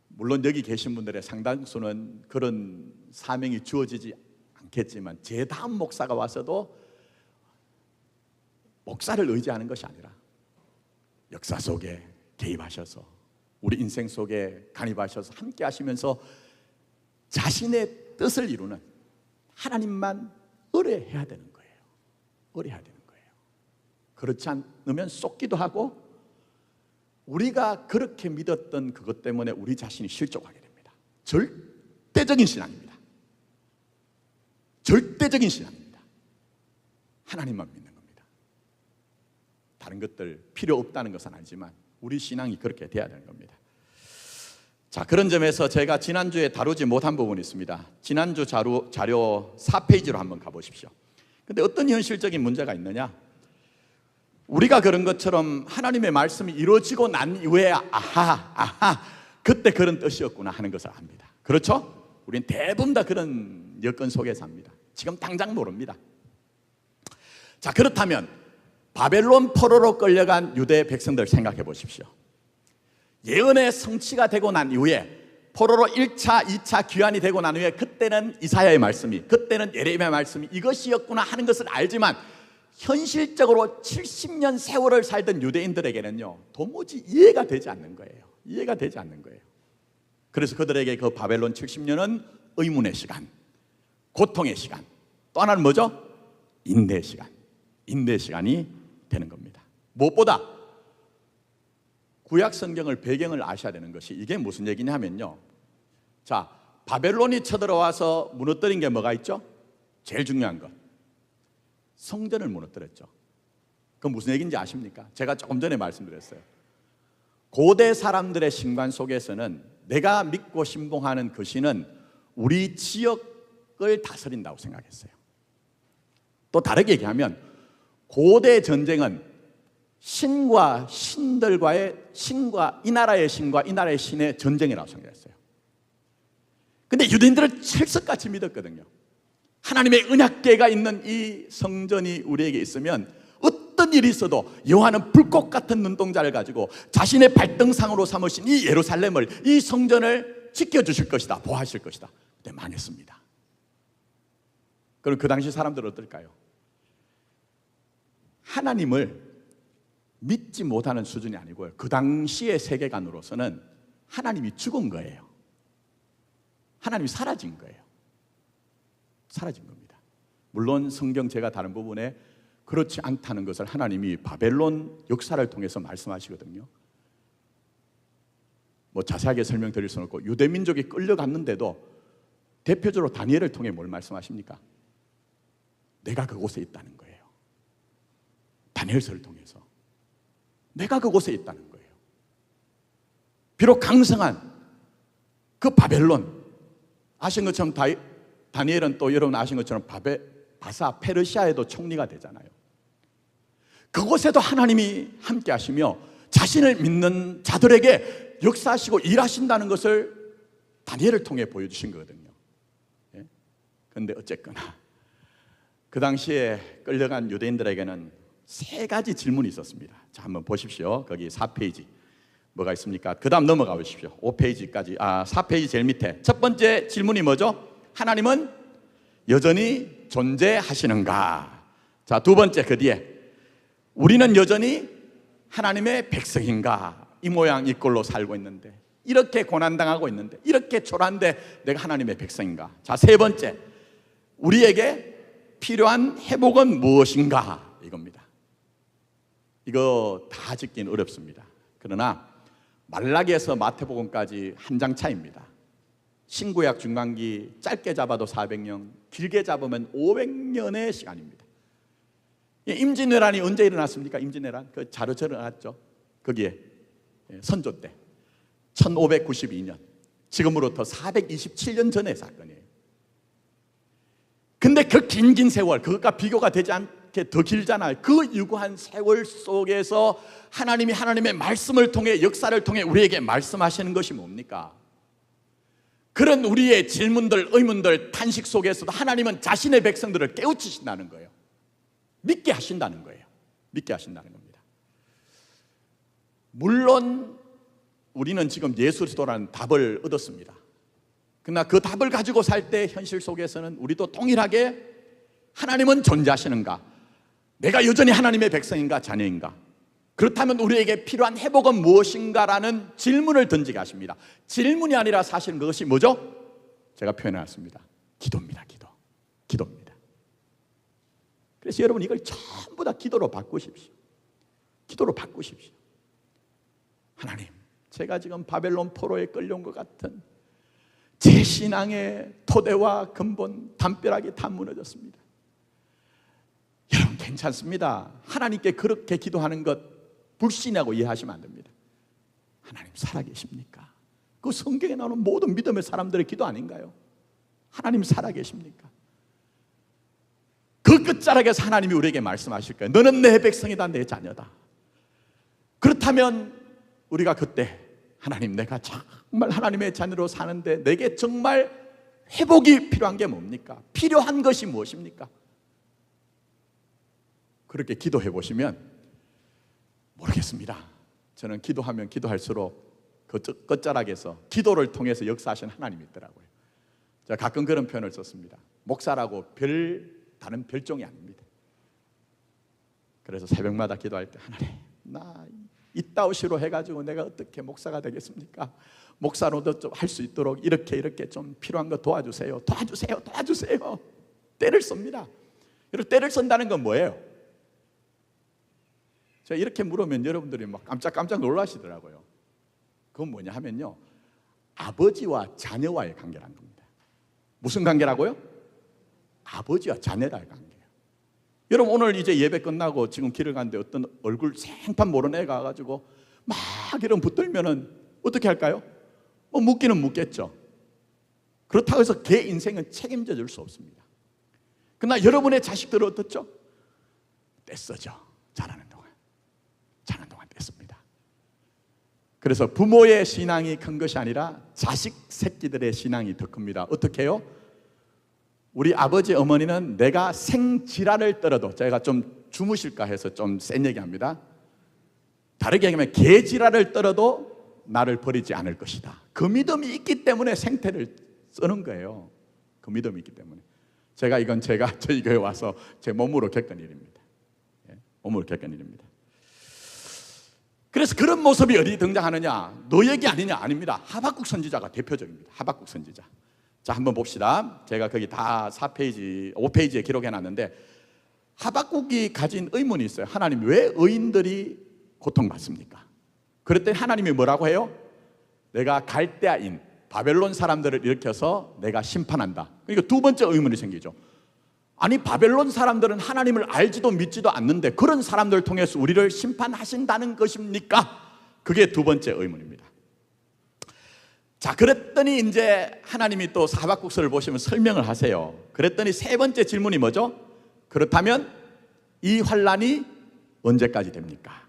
물론 여기 계신 분들의 상당수는 그런 사명이 주어지지 않겠지만, 제 다음 목사가 와서도 목사를 의지하는 것이 아니라 역사 속에 개입하셔서 우리 인생 속에 간입하셔서 함께 하시면서 자신의 뜻을 이루는 하나님만 의뢰해야 되는 거예요. 의뢰해야 되는 거예요. 그렇지 않으면 쏟기도 하고 우리가 그렇게 믿었던 그것 때문에 우리 자신이 실족하게 됩니다. 절대적인 신앙입니다. 절대적인 신앙입니다. 하나님만 믿는 겁니다. 다른 것들 필요 없다는 것은 아니지만 우리 신앙이 그렇게 돼야 되는 겁니다. 자, 그런 점에서 제가 지난주에 다루지 못한 부분이 있습니다. 지난주 자료 4페이지로 한번 가보십시오. 근데 어떤 현실적인 문제가 있느냐? 우리가 그런 것처럼 하나님의 말씀이 이루어지고 난 이후에 아하 그때 그런 뜻이었구나 하는 것을 압니다. 그렇죠? 우리는 대부분 다 그런 여건 속에 삽니다. 지금 당장 모릅니다. 자, 그렇다면 바벨론 포로로 끌려간 유대 백성들 생각해 보십시오. 예언의 성취가 되고 난 이후에 포로로 1차, 2차 귀환이 되고 난 후에 그때는 이사야의 말씀이, 그때는 예레미야의 말씀이 이것이었구나 하는 것을 알지만 현실적으로 70년 세월을 살던 유대인들에게는요 도무지 이해가 되지 않는 거예요. 이해가 되지 않는 거예요. 그래서 그들에게 그 바벨론 70년은 의문의 시간, 고통의 시간, 또 하나는 뭐죠? 인내의 시간, 인내의 시간이 되는 겁니다. 무엇보다 구약 성경을 배경을 아셔야 되는 것이 이게 무슨 얘기냐 하면요, 자, 바벨론이 쳐들어와서 무너뜨린 게 뭐가 있죠? 제일 중요한 것, 성전을 무너뜨렸죠. 그건 무슨 얘기인지 아십니까? 제가 조금 전에 말씀드렸어요. 고대 사람들의 신관 속에서는 내가 믿고 신봉하는 그 신은 우리 지역을 다스린다고 생각했어요. 또 다르게 얘기하면 고대 전쟁은 신과 신들과의, 신과 이 나라의 신과 이 나라의 신의 전쟁이라고 생각했어요. 근데 유대인들은 철석같이 믿었거든요. 하나님의 언약궤가 있는 이 성전이 우리에게 있으면 어떤 일이 있어도 여호와는 불꽃 같은 눈동자를 가지고 자신의 발등상으로 삼으신 이 예루살렘을, 이 성전을 지켜주실 것이다, 보호하실 것이다. 근데 망했습니다. 그럼 그 당시 사람들은 어떨까요? 하나님을 믿지 못하는 수준이 아니고요, 그 당시의 세계관으로서는 하나님이 죽은 거예요. 하나님이 사라진 거예요. 사라진 겁니다. 물론 성경 제가 다른 부분에 그렇지 않다는 것을 하나님이 바벨론 역사를 통해서 말씀하시거든요. 뭐 자세하게 설명드릴 수는 없고, 유대 민족이 끌려갔는데도 대표적으로 다니엘을 통해 뭘 말씀하십니까? 내가 그곳에 있다는 거예요. 다니엘서를 통해서 내가 그곳에 있다는 거예요. 비록 강성한 그 바벨론, 아신 것처럼 다니엘은 또 여러분 아신 것처럼 바사 페르시아에도 총리가 되잖아요. 그곳에도 하나님이 함께 하시며 자신을 믿는 자들에게 역사하시고 일하신다는 것을 다니엘을 통해 보여주신 거거든요. 그런데 어쨌거나 그 당시에 끌려간 유대인들에게는 세 가지 질문이 있었습니다. 자, 한번 보십시오. 거기 4페이지 뭐가 있습니까? 그 다음 넘어가 보십시오. 5페이지까지 4페이지 제일 밑에 첫 번째 질문이 뭐죠? 하나님은 여전히 존재하시는가? 자, 두 번째 그 뒤에 우리는 여전히 하나님의 백성인가? 이 모양 이 꼴로 살고 있는데, 이렇게 고난당하고 있는데, 이렇게 초라한데 내가 하나님의 백성인가? 자, 세 번째, 우리에게 필요한 회복은 무엇인가? 이겁니다. 이거 다 짓기는 어렵습니다. 그러나 말라기에서 마태복음까지 한 장 차이입니다. 신구약 중간기 짧게 잡아도 400년, 길게 잡으면 500년의 시간입니다. 임진왜란이 언제 일어났습니까? 임진왜란 그 자료 적어놨죠. 거기에 선조 때 1592년, 지금으로부터 427년 전의 사건이에요. 근데 그 긴 세월, 그것과 비교가 되지 않게 더 길잖아요. 그 유구한 세월 속에서 하나님이 하나님의 말씀을 통해, 역사를 통해 우리에게 말씀하시는 것이 뭡니까? 그런 우리의 질문들, 의문들, 탄식 속에서도 하나님은 자신의 백성들을 깨우치신다는 거예요. 믿게 하신다는 거예요. 믿게 하신다는 겁니다. 물론 우리는 지금 예수 그리스도라는 답을 얻었습니다. 그러나 그 답을 가지고 살 때 현실 속에서는 우리도 동일하게 하나님은 존재하시는가? 내가 여전히 하나님의 백성인가? 자녀인가? 그렇다면 우리에게 필요한 회복은 무엇인가라는 질문을 던지게 하십니다. 질문이 아니라 사실은 그것이 뭐죠? 제가 표현해놨습니다. 기도입니다. 기도입니다. 그래서 여러분 이걸 전부 다 기도로 바꾸십시오. 기도로 바꾸십시오. 하나님, 제가 지금 바벨론 포로에 끌려온 것 같은 제 신앙의 토대와 근본, 담벼락이 다 무너졌습니다. 여러분 괜찮습니다. 하나님께 그렇게 기도하는 것 불신하고 이해하시면 안 됩니다. 하나님 살아계십니까? 그 성경에 나오는 모든 믿음의 사람들의 기도 아닌가요? 하나님 살아계십니까? 그 끝자락에서 하나님이 우리에게 말씀하실 거예요. 너는 내 백성이다, 내 자녀다. 그렇다면 우리가 그때 하나님, 내가 정말 하나님의 자녀로 사는데 내게 정말 회복이 필요한 게 뭡니까? 필요한 것이 무엇입니까? 그렇게 기도해 보시면 모르겠습니다. 저는 기도하면 기도할수록 그 끝자락에서 기도를 통해서 역사하시는 하나님이 있더라고요. 제가 가끔 그런 표현을 썼습니다. 목사라고 다른 별종이 아닙니다. 그래서 새벽마다 기도할 때 하나님, 나 이따오시로 해가지고 내가 어떻게 목사가 되겠습니까? 목사로도 좀 할 수 있도록 이렇게 좀 필요한 거 도와주세요. 때를 씁니다. 여러분, 때를 쓴다는 건 뭐예요? 제가 이렇게 물으면 여러분들이 막 깜짝 놀라시더라고요. 그건 뭐냐 하면요, 아버지와 자녀와의 관계라는 겁니다. 무슨 관계라고요? 아버지와 자녀라의 관계예요. 여러분 오늘 이제 예배 끝나고 지금 길을 가는데 어떤 얼굴 생판 모르는 애가 와가지고 막 이런 붙들면은 어떻게 할까요? 뭐 묻기는 묻겠죠. 그렇다고 해서 걔 인생은 책임져 줄 수 없습니다. 그러나 여러분의 자식들은 어떻죠? 떼써죠. 자라는 동안 떼씁니다. 그래서 부모의 신앙이 큰 것이 아니라 자식 새끼들의 신앙이 더 큽니다. 어떻게 해요? 우리 아버지 어머니는 내가 생지랄을 떨어도, 제가 좀 주무실까 해서 좀 센 얘기합니다. 다르게 얘기하면 개지랄을 떨어도 나를 버리지 않을 것이다. 그 믿음이 있기 때문에 생태를 쓰는 거예요. 그 믿음이 있기 때문에. 이건 제가 저희 교회 와서 제 몸으로 겪은 일입니다. 몸으로 겪은 일입니다. 그래서 그런 모습이 어디 등장하느냐? 너 얘기 아니냐? 아닙니다. 하박국 선지자가 대표적입니다. 하박국 선지자. 자, 한번 봅시다. 제가 거기 다 4페이지, 5페이지에 기록해놨는데 하박국이 가진 의문이 있어요. 하나님, 왜 의인들이 고통받습니까? 그랬더니 하나님이 뭐라고 해요? 내가 갈대아인 바벨론 사람들을 일으켜서 내가 심판한다. 그러니까 두 번째 의문이 생기죠. 아니 바벨론 사람들은 하나님을 알지도 믿지도 않는데 그런 사람들을 통해서 우리를 심판하신다는 것입니까? 그게 두 번째 의문입니다. 자, 그랬더니 이제 하나님이 또 하박국서를 보시면 설명을 하세요. 그랬더니 세 번째 질문이 뭐죠? 그렇다면 이 환란이 언제까지 됩니까?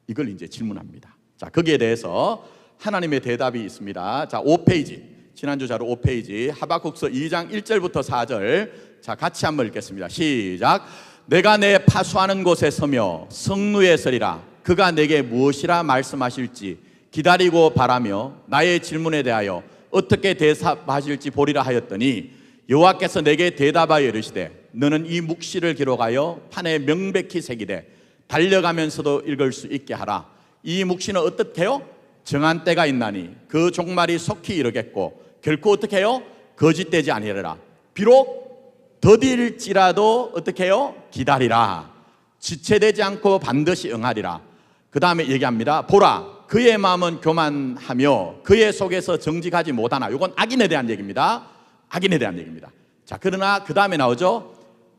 이걸 이제 질문합니다. 자, 거기에 대해서 하나님의 대답이 있습니다. 자, 5페이지, 지난주 자료 5페이지, 하박국서 2장 1절부터 4절. 자, 같이 한번 읽겠습니다. 시작. 내가 내 파수하는 곳에 서며 성루에 서리라. 그가 내게 무엇이라 말씀하실지 기다리고 바라며 나의 질문에 대하여 어떻게 대답하실지 보리라 하였더니 여호와께서 내게 대답하여 이르시되 너는 이 묵시를 기록하여 판에 명백히 새기되 달려가면서도 읽을 수 있게 하라. 이 묵시는 어떻게 해요? 정한 때가 있나니 그 종말이 속히 이르겠고 결코 어떻게 해요? 거짓되지 아니하리라. 비록 더딜지라도 어떻게 해요? 기다리라. 지체되지 않고 반드시 응하리라. 그 다음에 얘기합니다. 보라, 그의 마음은 교만하며 그의 속에서 정직하지 못하나. 이건 악인에 대한 얘기입니다. 악인에 대한 얘기입니다. 자, 그러나 그 다음에 나오죠.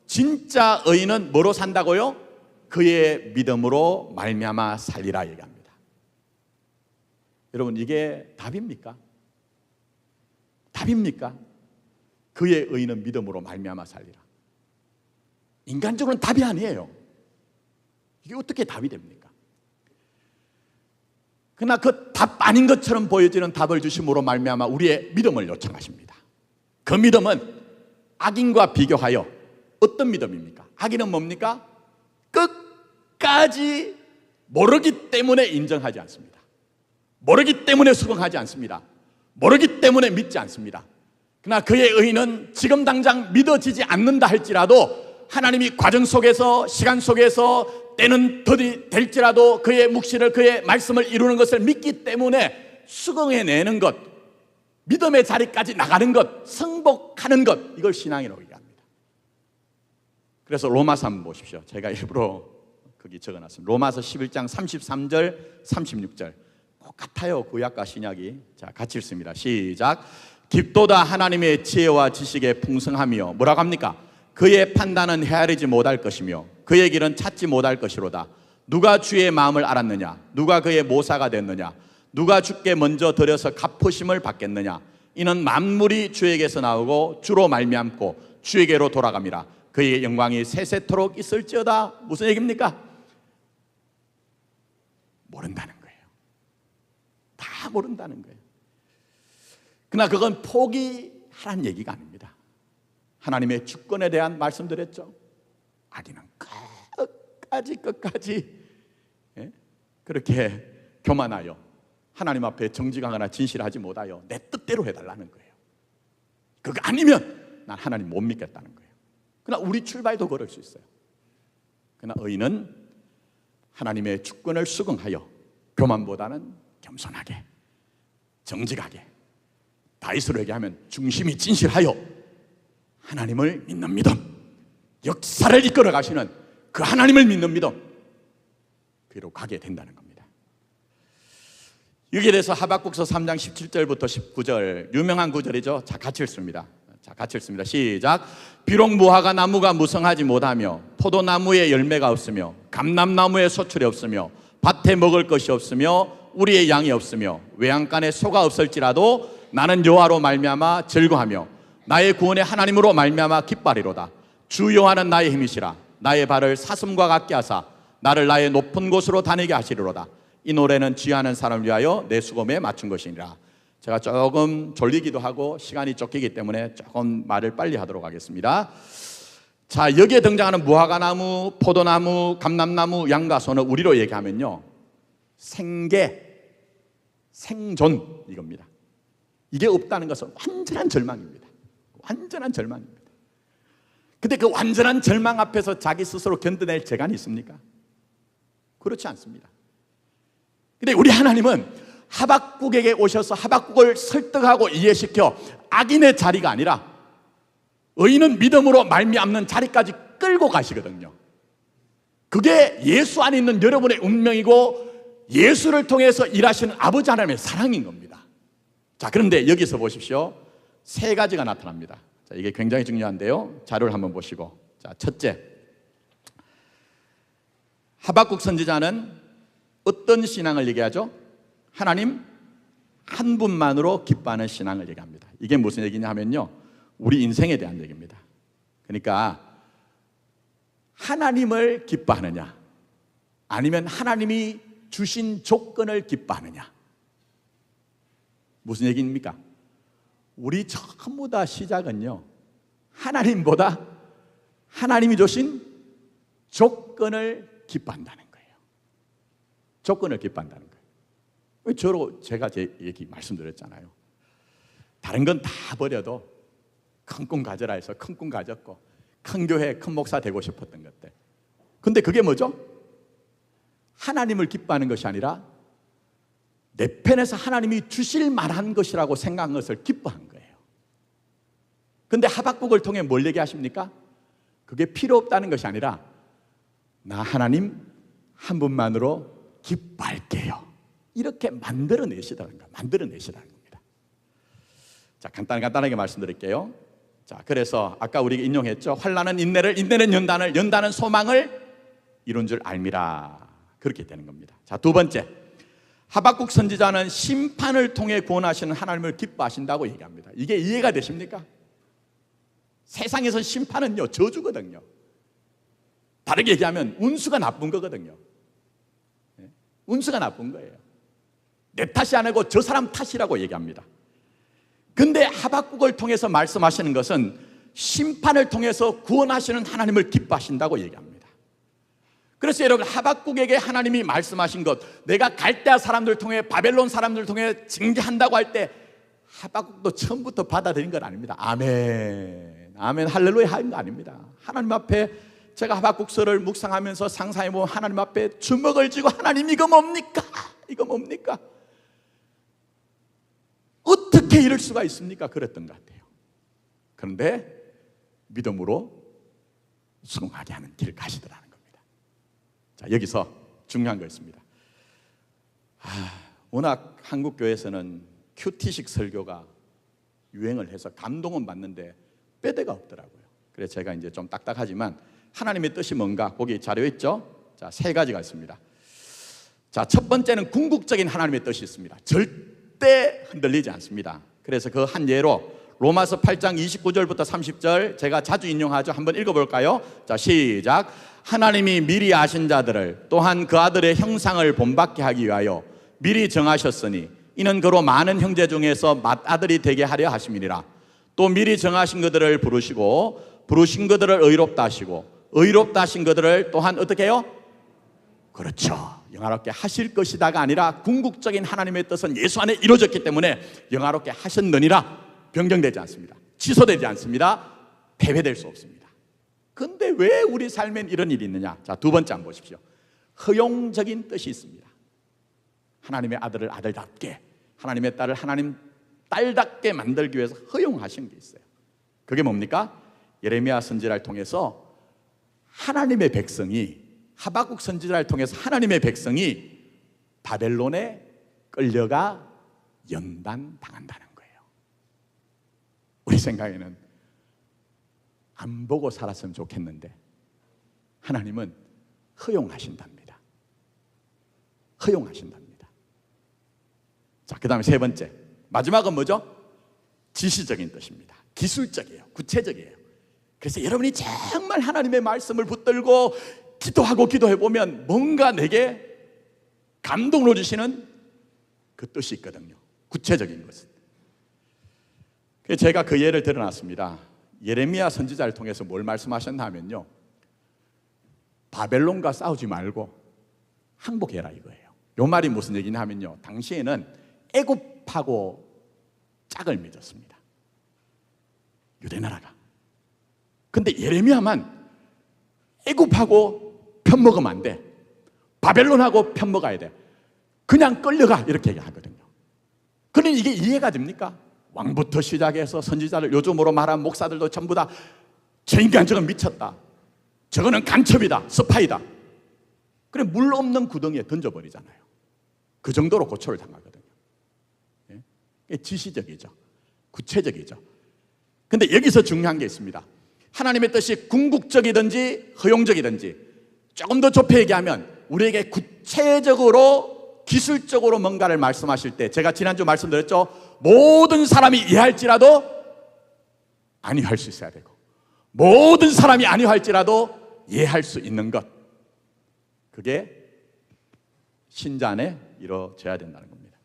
진짜 의인은 뭐로 산다고요? 그의 믿음으로 말미암아 살리라 얘기합니다. 여러분, 이게 답입니까? 답입니까? 그의 의인은 믿음으로 말미암아 살리라. 인간적으로는 답이 아니에요. 이게 어떻게 답이 됩니까? 그러나 그 답 아닌 것처럼 보여지는 답을 주심으로 말미암아 우리의 믿음을 요청하십니다. 그 믿음은 악인과 비교하여 어떤 믿음입니까? 악인은 뭡니까? 끝까지 모르기 때문에 인정하지 않습니다. 모르기 때문에 수긍하지 않습니다. 모르기 때문에 믿지 않습니다. 그러나 그의 의인은 지금 당장 믿어지지 않는다 할지라도 하나님이 과정 속에서 시간 속에서 때는 더디 될지라도 그의 묵시를 그의 말씀을 이루는 것을 믿기 때문에 수긍해내는 것, 믿음의 자리까지 나가는 것, 승복하는 것, 이걸 신앙이라고 얘기합니다. 그래서 로마서 한번 보십시오. 제가 일부러 거기 적어놨습니다. 로마서 11장 33절 36절 똑같아요. 구약과 신약이. 자, 같이 읽습니다. 시작. 깊도다 하나님의 지혜와 지식에 풍성하며 뭐라고 합니까? 그의 판단은 헤아리지 못할 것이며 그의 길은 찾지 못할 것이로다. 누가 주의 마음을 알았느냐? 누가 그의 모사가 됐느냐? 누가 주께 먼저 들여서 갚으심을 받겠느냐? 이는 만물이 주에게서 나오고 주로 말미암고 주에게로 돌아갑니다. 그의 영광이 세세토록 있을지어다. 무슨 얘기입니까? 모른다는 거예요. 다 모른다는 거예요. 그러나 그건 포기하라는 얘기가 아닙니다. 하나님의 주권에 대한 말씀드렸죠. 악인은 끝까지 그렇게 교만하여 하나님 앞에 정직하거나 진실하지 못하여 내 뜻대로 해달라는 거예요. 그거 아니면 난 하나님 못 믿겠다는 거예요. 그러나 우리 출발도 그럴 수 있어요. 그러나 의인은 하나님의 주권을 수긍하여 교만보다는 겸손하게 정직하게 다윗으로 얘기하면 중심이 진실하여 하나님을 믿는 믿음, 역사를 이끌어 가시는 그 하나님을 믿는 믿음, 그로 가게 된다는 겁니다. 여기에 대해서 하박국서 3장 17절부터 19절 유명한 구절이죠. 자, 같이 읽습니다. 자, 같이 읽습니다. 시작. 비록 무화과 나무가 무성하지 못하며 포도나무에 열매가 없으며 감람나무에 소출이 없으며 밭에 먹을 것이 없으며 우리의 양이 없으며 외양간에 소가 없을지라도 나는 여호와로 말미암아 즐거하며 나의 구원의 하나님으로 말미암아 기뻐하리로다. 주 여호와는 나의 힘이시라. 나의 발을 사슴과 같게 하사 나를 나의 높은 곳으로 다니게 하시리로다. 이 노래는 지혜하는 사람을 위하여 내 수금에 맞춘 것이니라. 제가 조금 졸리기도 하고 시간이 쫓기기 때문에 조금 말을 빨리 하도록 하겠습니다. 자, 여기에 등장하는 무화과나무, 포도나무, 감람나무, 양과 소는 우리로 얘기하면요, 생계, 생존 이겁니다. 이게 없다는 것은 완전한 절망입니다. 완전한 절망입니다. 근데 그 완전한 절망 앞에서 자기 스스로 견뎌낼 재간이 있습니까? 그렇지 않습니다. 근데 우리 하나님은 하박국에게 오셔서 하박국을 설득하고 이해시켜 악인의 자리가 아니라 의인은 믿음으로 말미암는 자리까지 끌고 가시거든요. 그게 예수 안에 있는 여러분의 운명이고 예수를 통해서 일하시는 아버지 하나님의 사랑인 겁니다. 자, 그런데 여기서 보십시오. 세 가지가 나타납니다. 자, 이게 굉장히 중요한데요. 자료를 한번 보시고 자, 첫째, 하박국 선지자는 어떤 신앙을 얘기하죠? 하나님 한 분만으로 기뻐하는 신앙을 얘기합니다. 이게 무슨 얘기냐 하면요, 우리 인생에 대한 얘기입니다. 그러니까 하나님을 기뻐하느냐, 아니면 하나님이 주신 조건을 기뻐하느냐. 무슨 얘기입니까? 우리 전부 다 시작은요, 하나님보다 하나님이 주신 조건을 기뻐한다는 거예요. 조건을 기뻐한다는 거예요. 제가 제 얘기 말씀드렸잖아요. 다른 건 다 버려도 큰 꿈 가져라 해서 큰 꿈 가졌고, 큰 교회 큰 목사 되고 싶었던 것들. 근데 그게 뭐죠? 하나님을 기뻐하는 것이 아니라 내 편에서 하나님이 주실 만한 것이라고 생각한 것을 기뻐한 거예요. 근데 하박국을 통해 뭘 얘기하십니까? 그게 필요 없다는 것이 아니라 나 하나님 한 분만으로 기뻐할게요. 이렇게 만들어내시다는 겁니다. 자, 간단하게 말씀드릴게요. 자, 그래서 아까 우리가 인용했죠. 환난은 인내를, 인내는 연단을, 연단은 소망을 이룬 줄 알미라. 그렇게 되는 겁니다. 자, 두 번째, 하박국 선지자는 심판을 통해 구원하시는 하나님을 기뻐하신다고 얘기합니다. 이게 이해가 되십니까? 세상에서 심판은요, 저주거든요. 다르게 얘기하면 운수가 나쁜 거거든요. 운수가 나쁜 거예요. 내 탓이 아니고 저 사람 탓이라고 얘기합니다. 근데 하박국을 통해서 말씀하시는 것은 심판을 통해서 구원하시는 하나님을 기뻐하신다고 얘기합니다. 그래서 여러분, 하박국에게 하나님이 말씀하신 것, 내가 갈대아 사람들 통해, 바벨론 사람들 통해 징계한다고 할 때 하박국도 처음부터 받아들인 건 아닙니다. 아멘, 아멘, 할렐루야 하는 거 아닙니다. 하나님 앞에 제가 하박국서를 묵상하면서 상상해보면 하나님 앞에 주먹을 쥐고, 하나님 이거 뭡니까? 이거 뭡니까? 어떻게 이럴 수가 있습니까? 그랬던 것 같아요. 그런데 믿음으로 순응하게 하는 길을 가시더라는 겁니다. 자, 여기서 중요한 거 있습니다. 워낙 한국 교회에서는 큐티식 설교가 유행을 해서 감동은 받는데 뼈대가 없더라고요. 그래서 제가 이제 좀 딱딱하지만 하나님의 뜻이 뭔가 거기 자료 있죠? 자, 세 가지가 있습니다. 자, 첫 번째는 궁극적인 하나님의 뜻이 있습니다. 절대 흔들리지 않습니다. 그래서 그 한 예로 로마서 8장 29절부터 30절 제가 자주 인용하죠. 한번 읽어볼까요? 자, 시작. 하나님이 미리 아신 자들을 또한 그 아들의 형상을 본받게 하기 위하여 미리 정하셨으니 이는 그로 많은 형제 중에서 맏아들이 되게 하려 하심이니라. 또 미리 정하신 그들을 부르시고 부르신 그들을 의롭다 하시고 의롭다 하신 그들을 또한 어떻게 해요? 그렇죠, 영화롭게 하실 것이다가 아니라 궁극적인 하나님의 뜻은 예수 안에 이루어졌기 때문에 영화롭게 하셨느니라. 변경되지 않습니다. 취소되지 않습니다. 패배될 수 없습니다. 근데 왜 우리 삶엔 이런 일이 있느냐? 자, 두 번째 한번 보십시오. 허용적인 뜻이 있습니다. 하나님의 아들을 아들답게, 하나님의 딸을 하나님 딸답게 만들기 위해서 허용하신 게 있어요. 그게 뭡니까? 예레미야 선지자를 통해서 하나님의 백성이, 하박국 선지자를 통해서 하나님의 백성이 바벨론에 끌려가 연단당한다는 거예요. 우리 생각에는 안 보고 살았으면 좋겠는데 하나님은 허용하신답니다. 허용하신답니다. 자, 그 다음에 세 번째, 마지막은 뭐죠? 지시적인 뜻입니다. 기술적이에요. 구체적이에요. 그래서 여러분이 정말 하나님의 말씀을 붙들고 기도하고 기도해보면 뭔가 내게 감동을 주시는 그 뜻이 있거든요. 구체적인 것은. 제가 그 예를 들어놨습니다. 예레미야 선지자를 통해서 뭘 말씀하셨나 하면요, 바벨론과 싸우지 말고 항복해라 이거예요. 이 말이 무슨 얘기냐 하면요, 당시에는 애굽하고 짝을 맺었습니다, 유대나라가. 근데 예레미야만 애굽하고 편먹으면 안 돼, 바벨론하고 편먹어야 돼, 그냥 끌려가, 이렇게 얘기하거든요. 그러니 이게 이해가 됩니까? 왕부터 시작해서 선지자들, 요즘으로 말하면 목사들도 전부 다 저 인간 저건 미쳤다, 저거는 간첩이다, 스파이다. 그래 물 없는 구덩이에 던져버리잖아요. 그 정도로 고초를 당하거든요. 예? 지시적이죠, 구체적이죠. 근데 여기서 중요한 게 있습니다. 하나님의 뜻이 궁극적이든지 허용적이든지, 조금 더 좁혀 얘기하면 우리에게 구체적으로 기술적으로 뭔가를 말씀하실 때, 제가 지난주 말씀드렸죠. 모든 사람이 이해할지라도 아니할 수 있어야 되고, 모든 사람이 아니할지라도 이해할 수 있는 것, 그게 신자 안에 이루어져야 된다는 겁니다.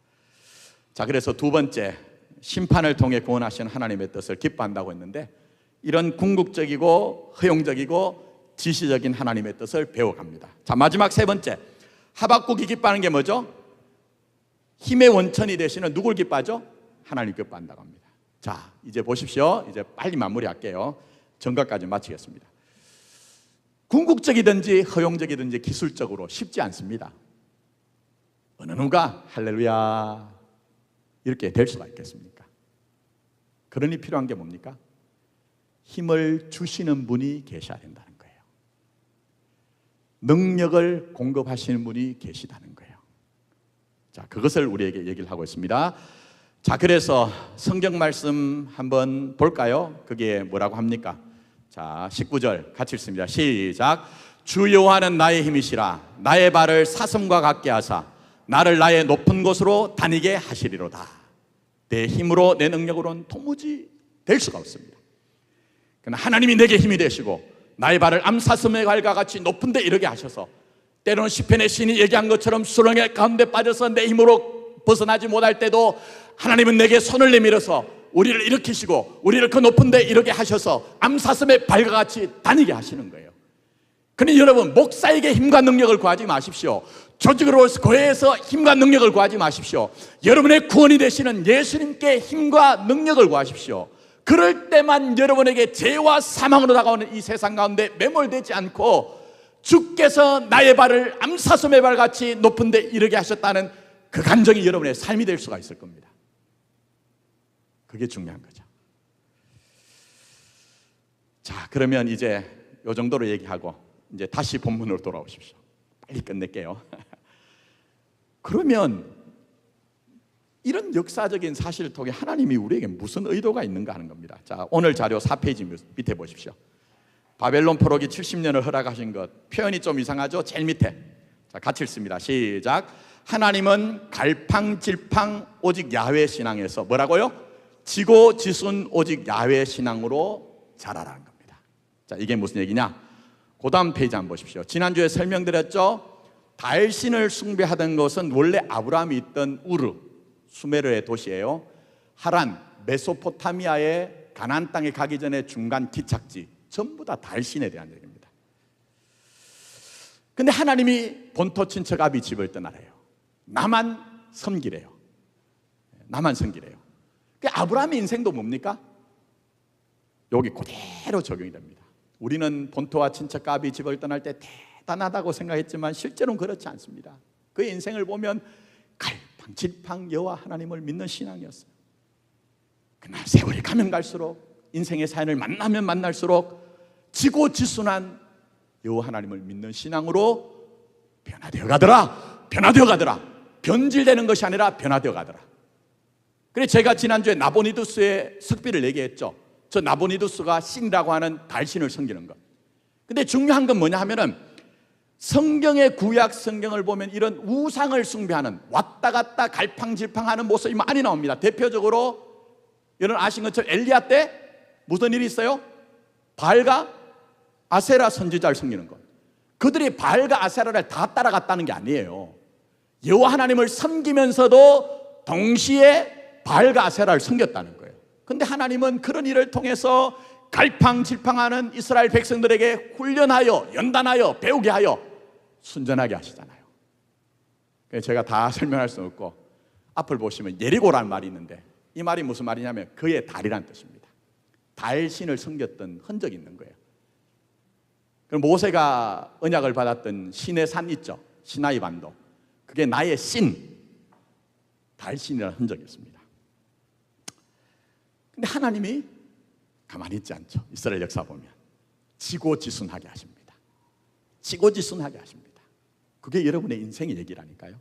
자, 그래서 두 번째, 심판을 통해 구원하시는 하나님의 뜻을 기뻐한다고 했는데, 이런 궁극적이고 허용적이고 지시적인 하나님의 뜻을 배워갑니다. 자, 마지막 세 번째, 하박국이 기뻐하는 게 뭐죠? 힘의 원천이 되시는 누굴 기뻐하죠? 하나님 기뻐한다고 합니다. 자, 이제 보십시오. 이제 빨리 마무리할게요. 정각까지 마치겠습니다. 궁극적이든지 허용적이든지 기술적으로 쉽지 않습니다. 어느 누가 할렐루야 이렇게 될 수가 있겠습니까? 그러니 필요한 게 뭡니까? 힘을 주시는 분이 계셔야 된다는 거예요. 능력을 공급하시는 분이 계시다는 거예요. 자, 그것을 우리에게 얘기를 하고 있습니다. 자, 그래서 성경 말씀 한번 볼까요? 그게 뭐라고 합니까? 자, 19절 같이 읽습니다. 시작. 주 여호와는 나의 힘이시라. 나의 발을 사슴과 같게 하사 나를 나의 높은 곳으로 다니게 하시리로다. 내 힘으로 내 능력으로는 도무지 될 수가 없습니다. 그러나 하나님이 내게 힘이 되시고 나의 발을 암사슴의 발과 같이 높은 데 이르게 하셔서, 때로는 시편의 시인이 얘기한 것처럼 수렁의 가운데 빠져서 내 힘으로 벗어나지 못할 때도 하나님은 내게 손을 내밀어서 우리를 일으키시고 우리를 그 높은 데 이르게 하셔서 암사슴의 발과 같이 다니게 하시는 거예요. 그러니 여러분, 목사에게 힘과 능력을 구하지 마십시오. 조직으로 교회에서 힘과 능력을 구하지 마십시오. 여러분의 구원이 되시는 예수님께 힘과 능력을 구하십시오. 그럴 때만 여러분에게 죄와 사망으로 다가오는 이 세상 가운데 매몰되지 않고 주께서 나의 발을 암사슴의 발같이 높은 데 이르게 하셨다는 그 감정이 여러분의 삶이 될 수가 있을 겁니다. 그게 중요한 거죠. 자, 그러면 이제 이 정도로 얘기하고 이제 다시 본문으로 돌아오십시오. 빨리 끝낼게요. 그러면 이런 역사적인 사실을 통해 하나님이 우리에게 무슨 의도가 있는가 하는 겁니다. 자, 오늘 자료 4페이지 밑에 보십시오. 바벨론 포로기 70년을 허락하신 것, 표현이 좀 이상하죠? 제일 밑에. 자, 같이 읽습니다. 시작. 하나님은 갈팡질팡 오직 야훼 신앙에서 뭐라고요? 지고지순 오직 야훼 신앙으로 자라라는 겁니다. 자, 이게 무슨 얘기냐? 그 다음 페이지 한번 보십시오. 지난주에 설명드렸죠? 바알신을 숭배하던 것은 원래 아브라함이 있던 우르, 수메르의 도시예요. 하란, 메소포타미아의 가나안 땅에 가기 전에 중간 기착지, 전부 다 바알신에 대한 얘기입니다. 근데 하나님이 본토 친척 아비 집을 떠나래요. 나만 섬기래요. 나만 섬기래요. 그 아브라함의 인생도 뭡니까? 여기 그대로 적용이 됩니다. 우리는 본토와 친척 아비 집을 떠날 때 대단하다고 생각했지만 실제로는 그렇지 않습니다. 그의 인생을 보면 갈팡질팡 여호와 하나님을 믿는 신앙이었어요. 그러나 세월이 가면 갈수록 인생의 사연을 만나면 만날수록 지고지순한 여호와 하나님을 믿는 신앙으로 변화되어 가더라. 변화되어 가더라. 변질되는 것이 아니라 변화되어 가더라. 그래서 제가 지난주에 나보니두스의 석비를 얘기했죠. 저 나보니두스가 신이라고 하는 달신을 섬기는 것. 근데 중요한 건 뭐냐 하면은 성경의 구약 성경을 보면 이런 우상을 숭배하는 왔다 갔다 갈팡질팡하는 모습이 많이 나옵니다. 대표적으로 여러분 아신 것처럼 엘리야 때 무슨 일이 있어요? 바알과 아세라 선지자를 섬기는 것. 그들이 바알과 아세라를 다 따라갔다는 게 아니에요. 여호와 하나님을 섬기면서도 동시에 바알과 아세라를 섬겼다는 거예요. 근데 하나님은 그런 일을 통해서 갈팡질팡하는 이스라엘 백성들에게 훈련하여 연단하여 배우게 하여 순전하게 하시잖아요. 그래서 제가 다 설명할 수는 없고 앞을 보시면 예리고라는 말이 있는데 이 말이 무슨 말이냐면 그의 달이란 뜻입니다. 달신을 섬겼던 흔적이 있는 거예요. 그럼 모세가 언약을 받았던 신의 산 있죠. 시나이 반도. 그게 나의 신, 달신이라는 흔적이 있습니다. 근데 하나님이 가만히 있지 않죠. 이스라엘 역사 보면 지고지순하게 하십니다. 지고지순하게 하십니다. 그게 여러분의 인생의 얘기라니까요.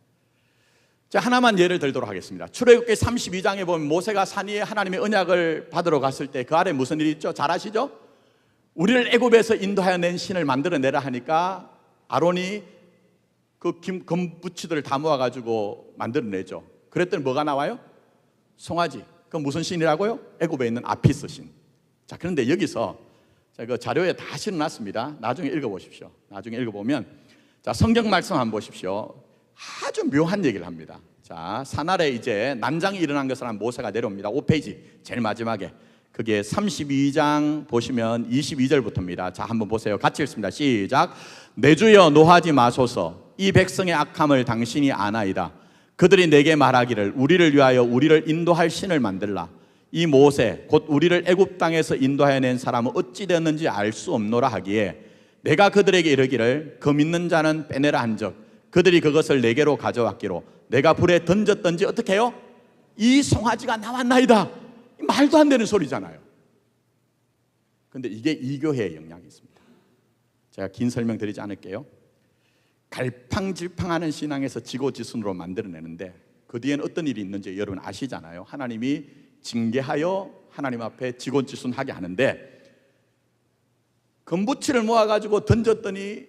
자, 하나만 예를 들도록 하겠습니다. 출애굽기 32장에 보면 모세가 산 위에 하나님의 언약을 받으러 갔을 때 그 아래 무슨 일이 있죠? 잘 아시죠? 우리를 애굽에서 인도하여 낸 신을 만들어내라 하니까 아론이 그 금붙이들을 다 모아가지고 만들어내죠. 그랬더니 뭐가 나와요? 송아지. 그 무슨 신이라고요? 애굽에 있는 아피스 신. 자, 그런데 여기서 제가 그 자료에 다 실어놨습니다. 나중에 읽어보십시오. 나중에 읽어보면, 자, 성경 말씀 한번 보십시오. 아주 묘한 얘기를 합니다. 자, 산아래 이제 난장이 일어난 것을 한 모세가 내려옵니다. 5페이지 제일 마지막에, 그게 32장 보시면 22절부터입니다. 자, 한번 보세요. 같이 읽습니다. 시작. 내 주여 노하지 마소서. 이 백성의 악함을 당신이 아나이다. 그들이 내게 말하기를 우리를 위하여 우리를 인도할 신을 만들라. 이 모세 곧 우리를 애굽 땅에서 인도하여 낸 사람은 어찌 되었는지 알 수 없노라 하기에 내가 그들에게 이르기를 그 믿는 자는 빼내라 한즉 그들이 그것을 내게로 가져왔기로 내가 불에 던졌던지 어떻게 해요? 이 송아지가 나왔나이다. 말도 안 되는 소리잖아요. 그런데 이게 이교회의 영향이 있습니다. 제가 긴 설명 드리지 않을게요. 갈팡질팡하는 신앙에서 지고지순으로 만들어내는데 그 뒤에는 어떤 일이 있는지 여러분 아시잖아요. 하나님이 징계하여 하나님 앞에 지고지순하게 하는데, 금붙이를 모아가지고 던졌더니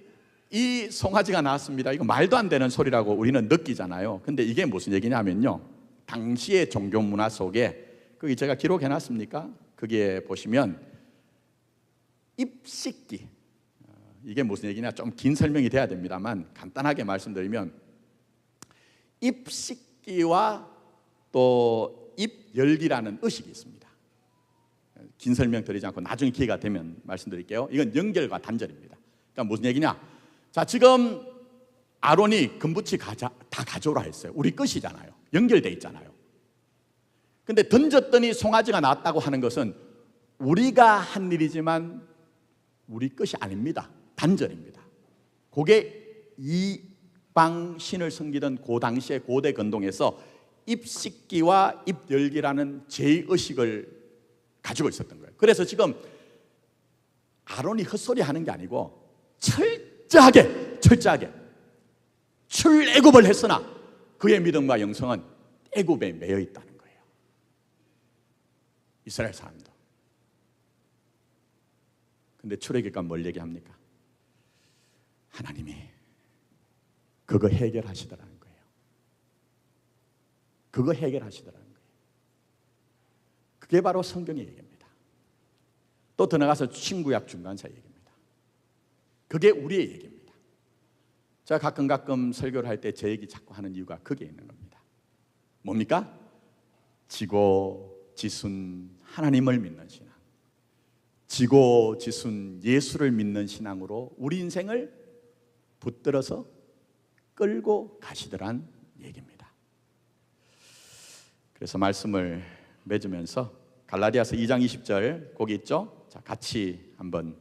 이 송아지가 나왔습니다. 이거 말도 안 되는 소리라고 우리는 느끼잖아요. 근데 이게 무슨 얘기냐면요, 당시의 종교 문화 속에, 거기 제가 기록해놨습니까? 거기에 보시면 입식기, 이게 무슨 얘기냐, 좀 긴 설명이 돼야 됩니다만 간단하게 말씀드리면, 입식기와 또 입열기라는 의식이 있습니다. 긴 설명 드리지 않고 나중에 기회가 되면 말씀드릴게요. 이건 연결과 단절입니다. 그러니까 무슨 얘기냐, 자, 지금 아론이 금붙이 다 가져오라 했어요. 우리 것이잖아요. 연결돼 있잖아요. 근데 던졌더니 송아지가 나왔다고 하는 것은 우리가 한 일이지만 우리 것이 아닙니다. 단절입니다. 그게 이방 신을 섬기던 그 당시의 고대 건동에서 입식기와 입열기라는 제의식을 가지고 있었던 거예요. 그래서 지금 아론이 헛소리 하는 게 아니고 철저하게 출애굽을 했으나 그의 믿음과 영성은 애굽에 매여 있다는 거예요. 이스라엘 사람도. 근데 출애굽과 뭘 얘기합니까? 하나님이 그거 해결하시더라는 거예요. 그거 해결하시더라는 거예요. 그게 바로 성경의 얘기입니다. 또 더 나가서 신구약 중간사 얘기입니다. 그게 우리의 얘기입니다. 제가 가끔 설교를 할 때 제 얘기 자꾸 하는 이유가 거기에 있는 겁니다. 뭡니까? 지고지순 하나님을 믿는 신앙, 지고지순 예수를 믿는 신앙으로 우리 인생을 붙들어서 끌고 가시더란 얘기입니다. 그래서 말씀을 맺으면서 갈라디아서 2장 20절 거기 있죠? 자, 같이 한번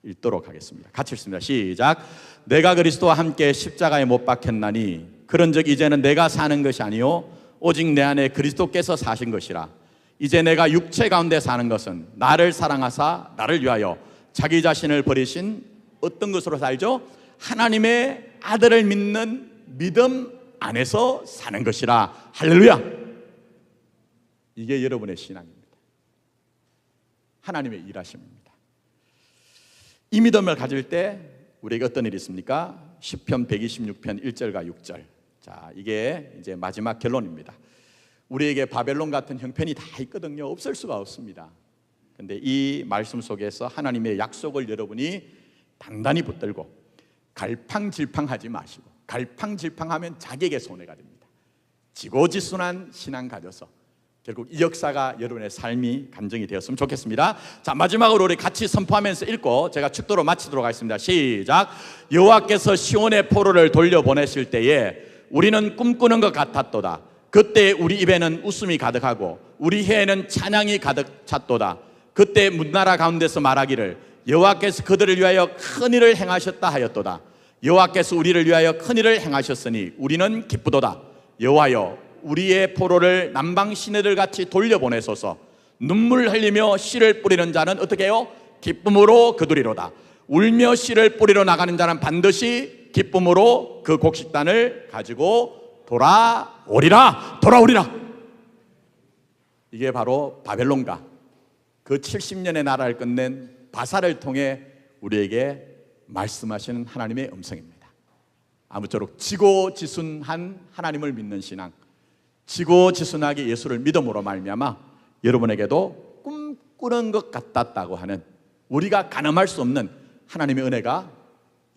읽도록 하겠습니다. 같이 읽습니다. 시작. 내가 그리스도와 함께 십자가에 못 박혔나니 그런즉 이제는 내가 사는 것이 아니요 오직 내 안에 그리스도께서 사신 것이라. 이제 내가 육체 가운데 사는 것은 나를 사랑하사 나를 위하여 자기 자신을 버리신 어떤 것으로 살죠? 하나님의 아들을 믿는 믿음 안에서 사는 것이라. 할렐루야. 이게 여러분의 신앙입니다. 하나님의 일하심입니다. 이 믿음을 가질 때 우리에게 어떤 일이 있습니까? 시편 126편 1절과 6절. 자, 이게 이제 마지막 결론입니다. 우리에게 바벨론 같은 형편이 다 있거든요. 없을 수가 없습니다. 그런데 이 말씀 속에서 하나님의 약속을 여러분이 단단히 붙들고 갈팡질팡하지 마시고, 갈팡질팡하면 자기에게 손해가 됩니다. 지고지순한 신앙 가져서 결국 이 역사가 여러분의 삶이 간증이 되었으면 좋겠습니다. 자, 마지막으로 우리 같이 선포하면서 읽고 제가 축도로 마치도록 하겠습니다. 시작. 여호와께서 시온의 포로를 돌려보내실 때에 우리는 꿈꾸는 것 같았도다. 그때 우리 입에는 웃음이 가득하고 우리 혀에는 찬양이 가득 찼도다. 그때 문나라 가운데서 말하기를 여호와께서 그들을 위하여 큰 일을 행하셨다 하였도다. 여호와께서 우리를 위하여 큰 일을 행하셨으니 우리는 기쁘도다. 여호와여 우리의 포로를 남방 시내들 같이 돌려보내소서. 눈물 흘리며 씨를 뿌리는 자는 어떻게 해요? 기쁨으로 거두리로다. 울며 씨를 뿌리러 나가는 자는 반드시 기쁨으로 그 곡식단을 가지고 돌아오리라. 이게 바로 바벨론과 그 70년의 나라를 끝낸 바사를 통해 우리에게 말씀하시는 하나님의 음성입니다. 아무쪼록 지고지순한 하나님을 믿는 신앙, 지고지순하게 예수를 믿음으로 말미암아 여러분에게도 꿈꾸는 것 같았다고 하는, 우리가 가늠할 수 없는 하나님의 은혜가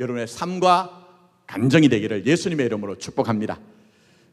여러분의 삶과 간증이 되기를 예수님의 이름으로 축복합니다.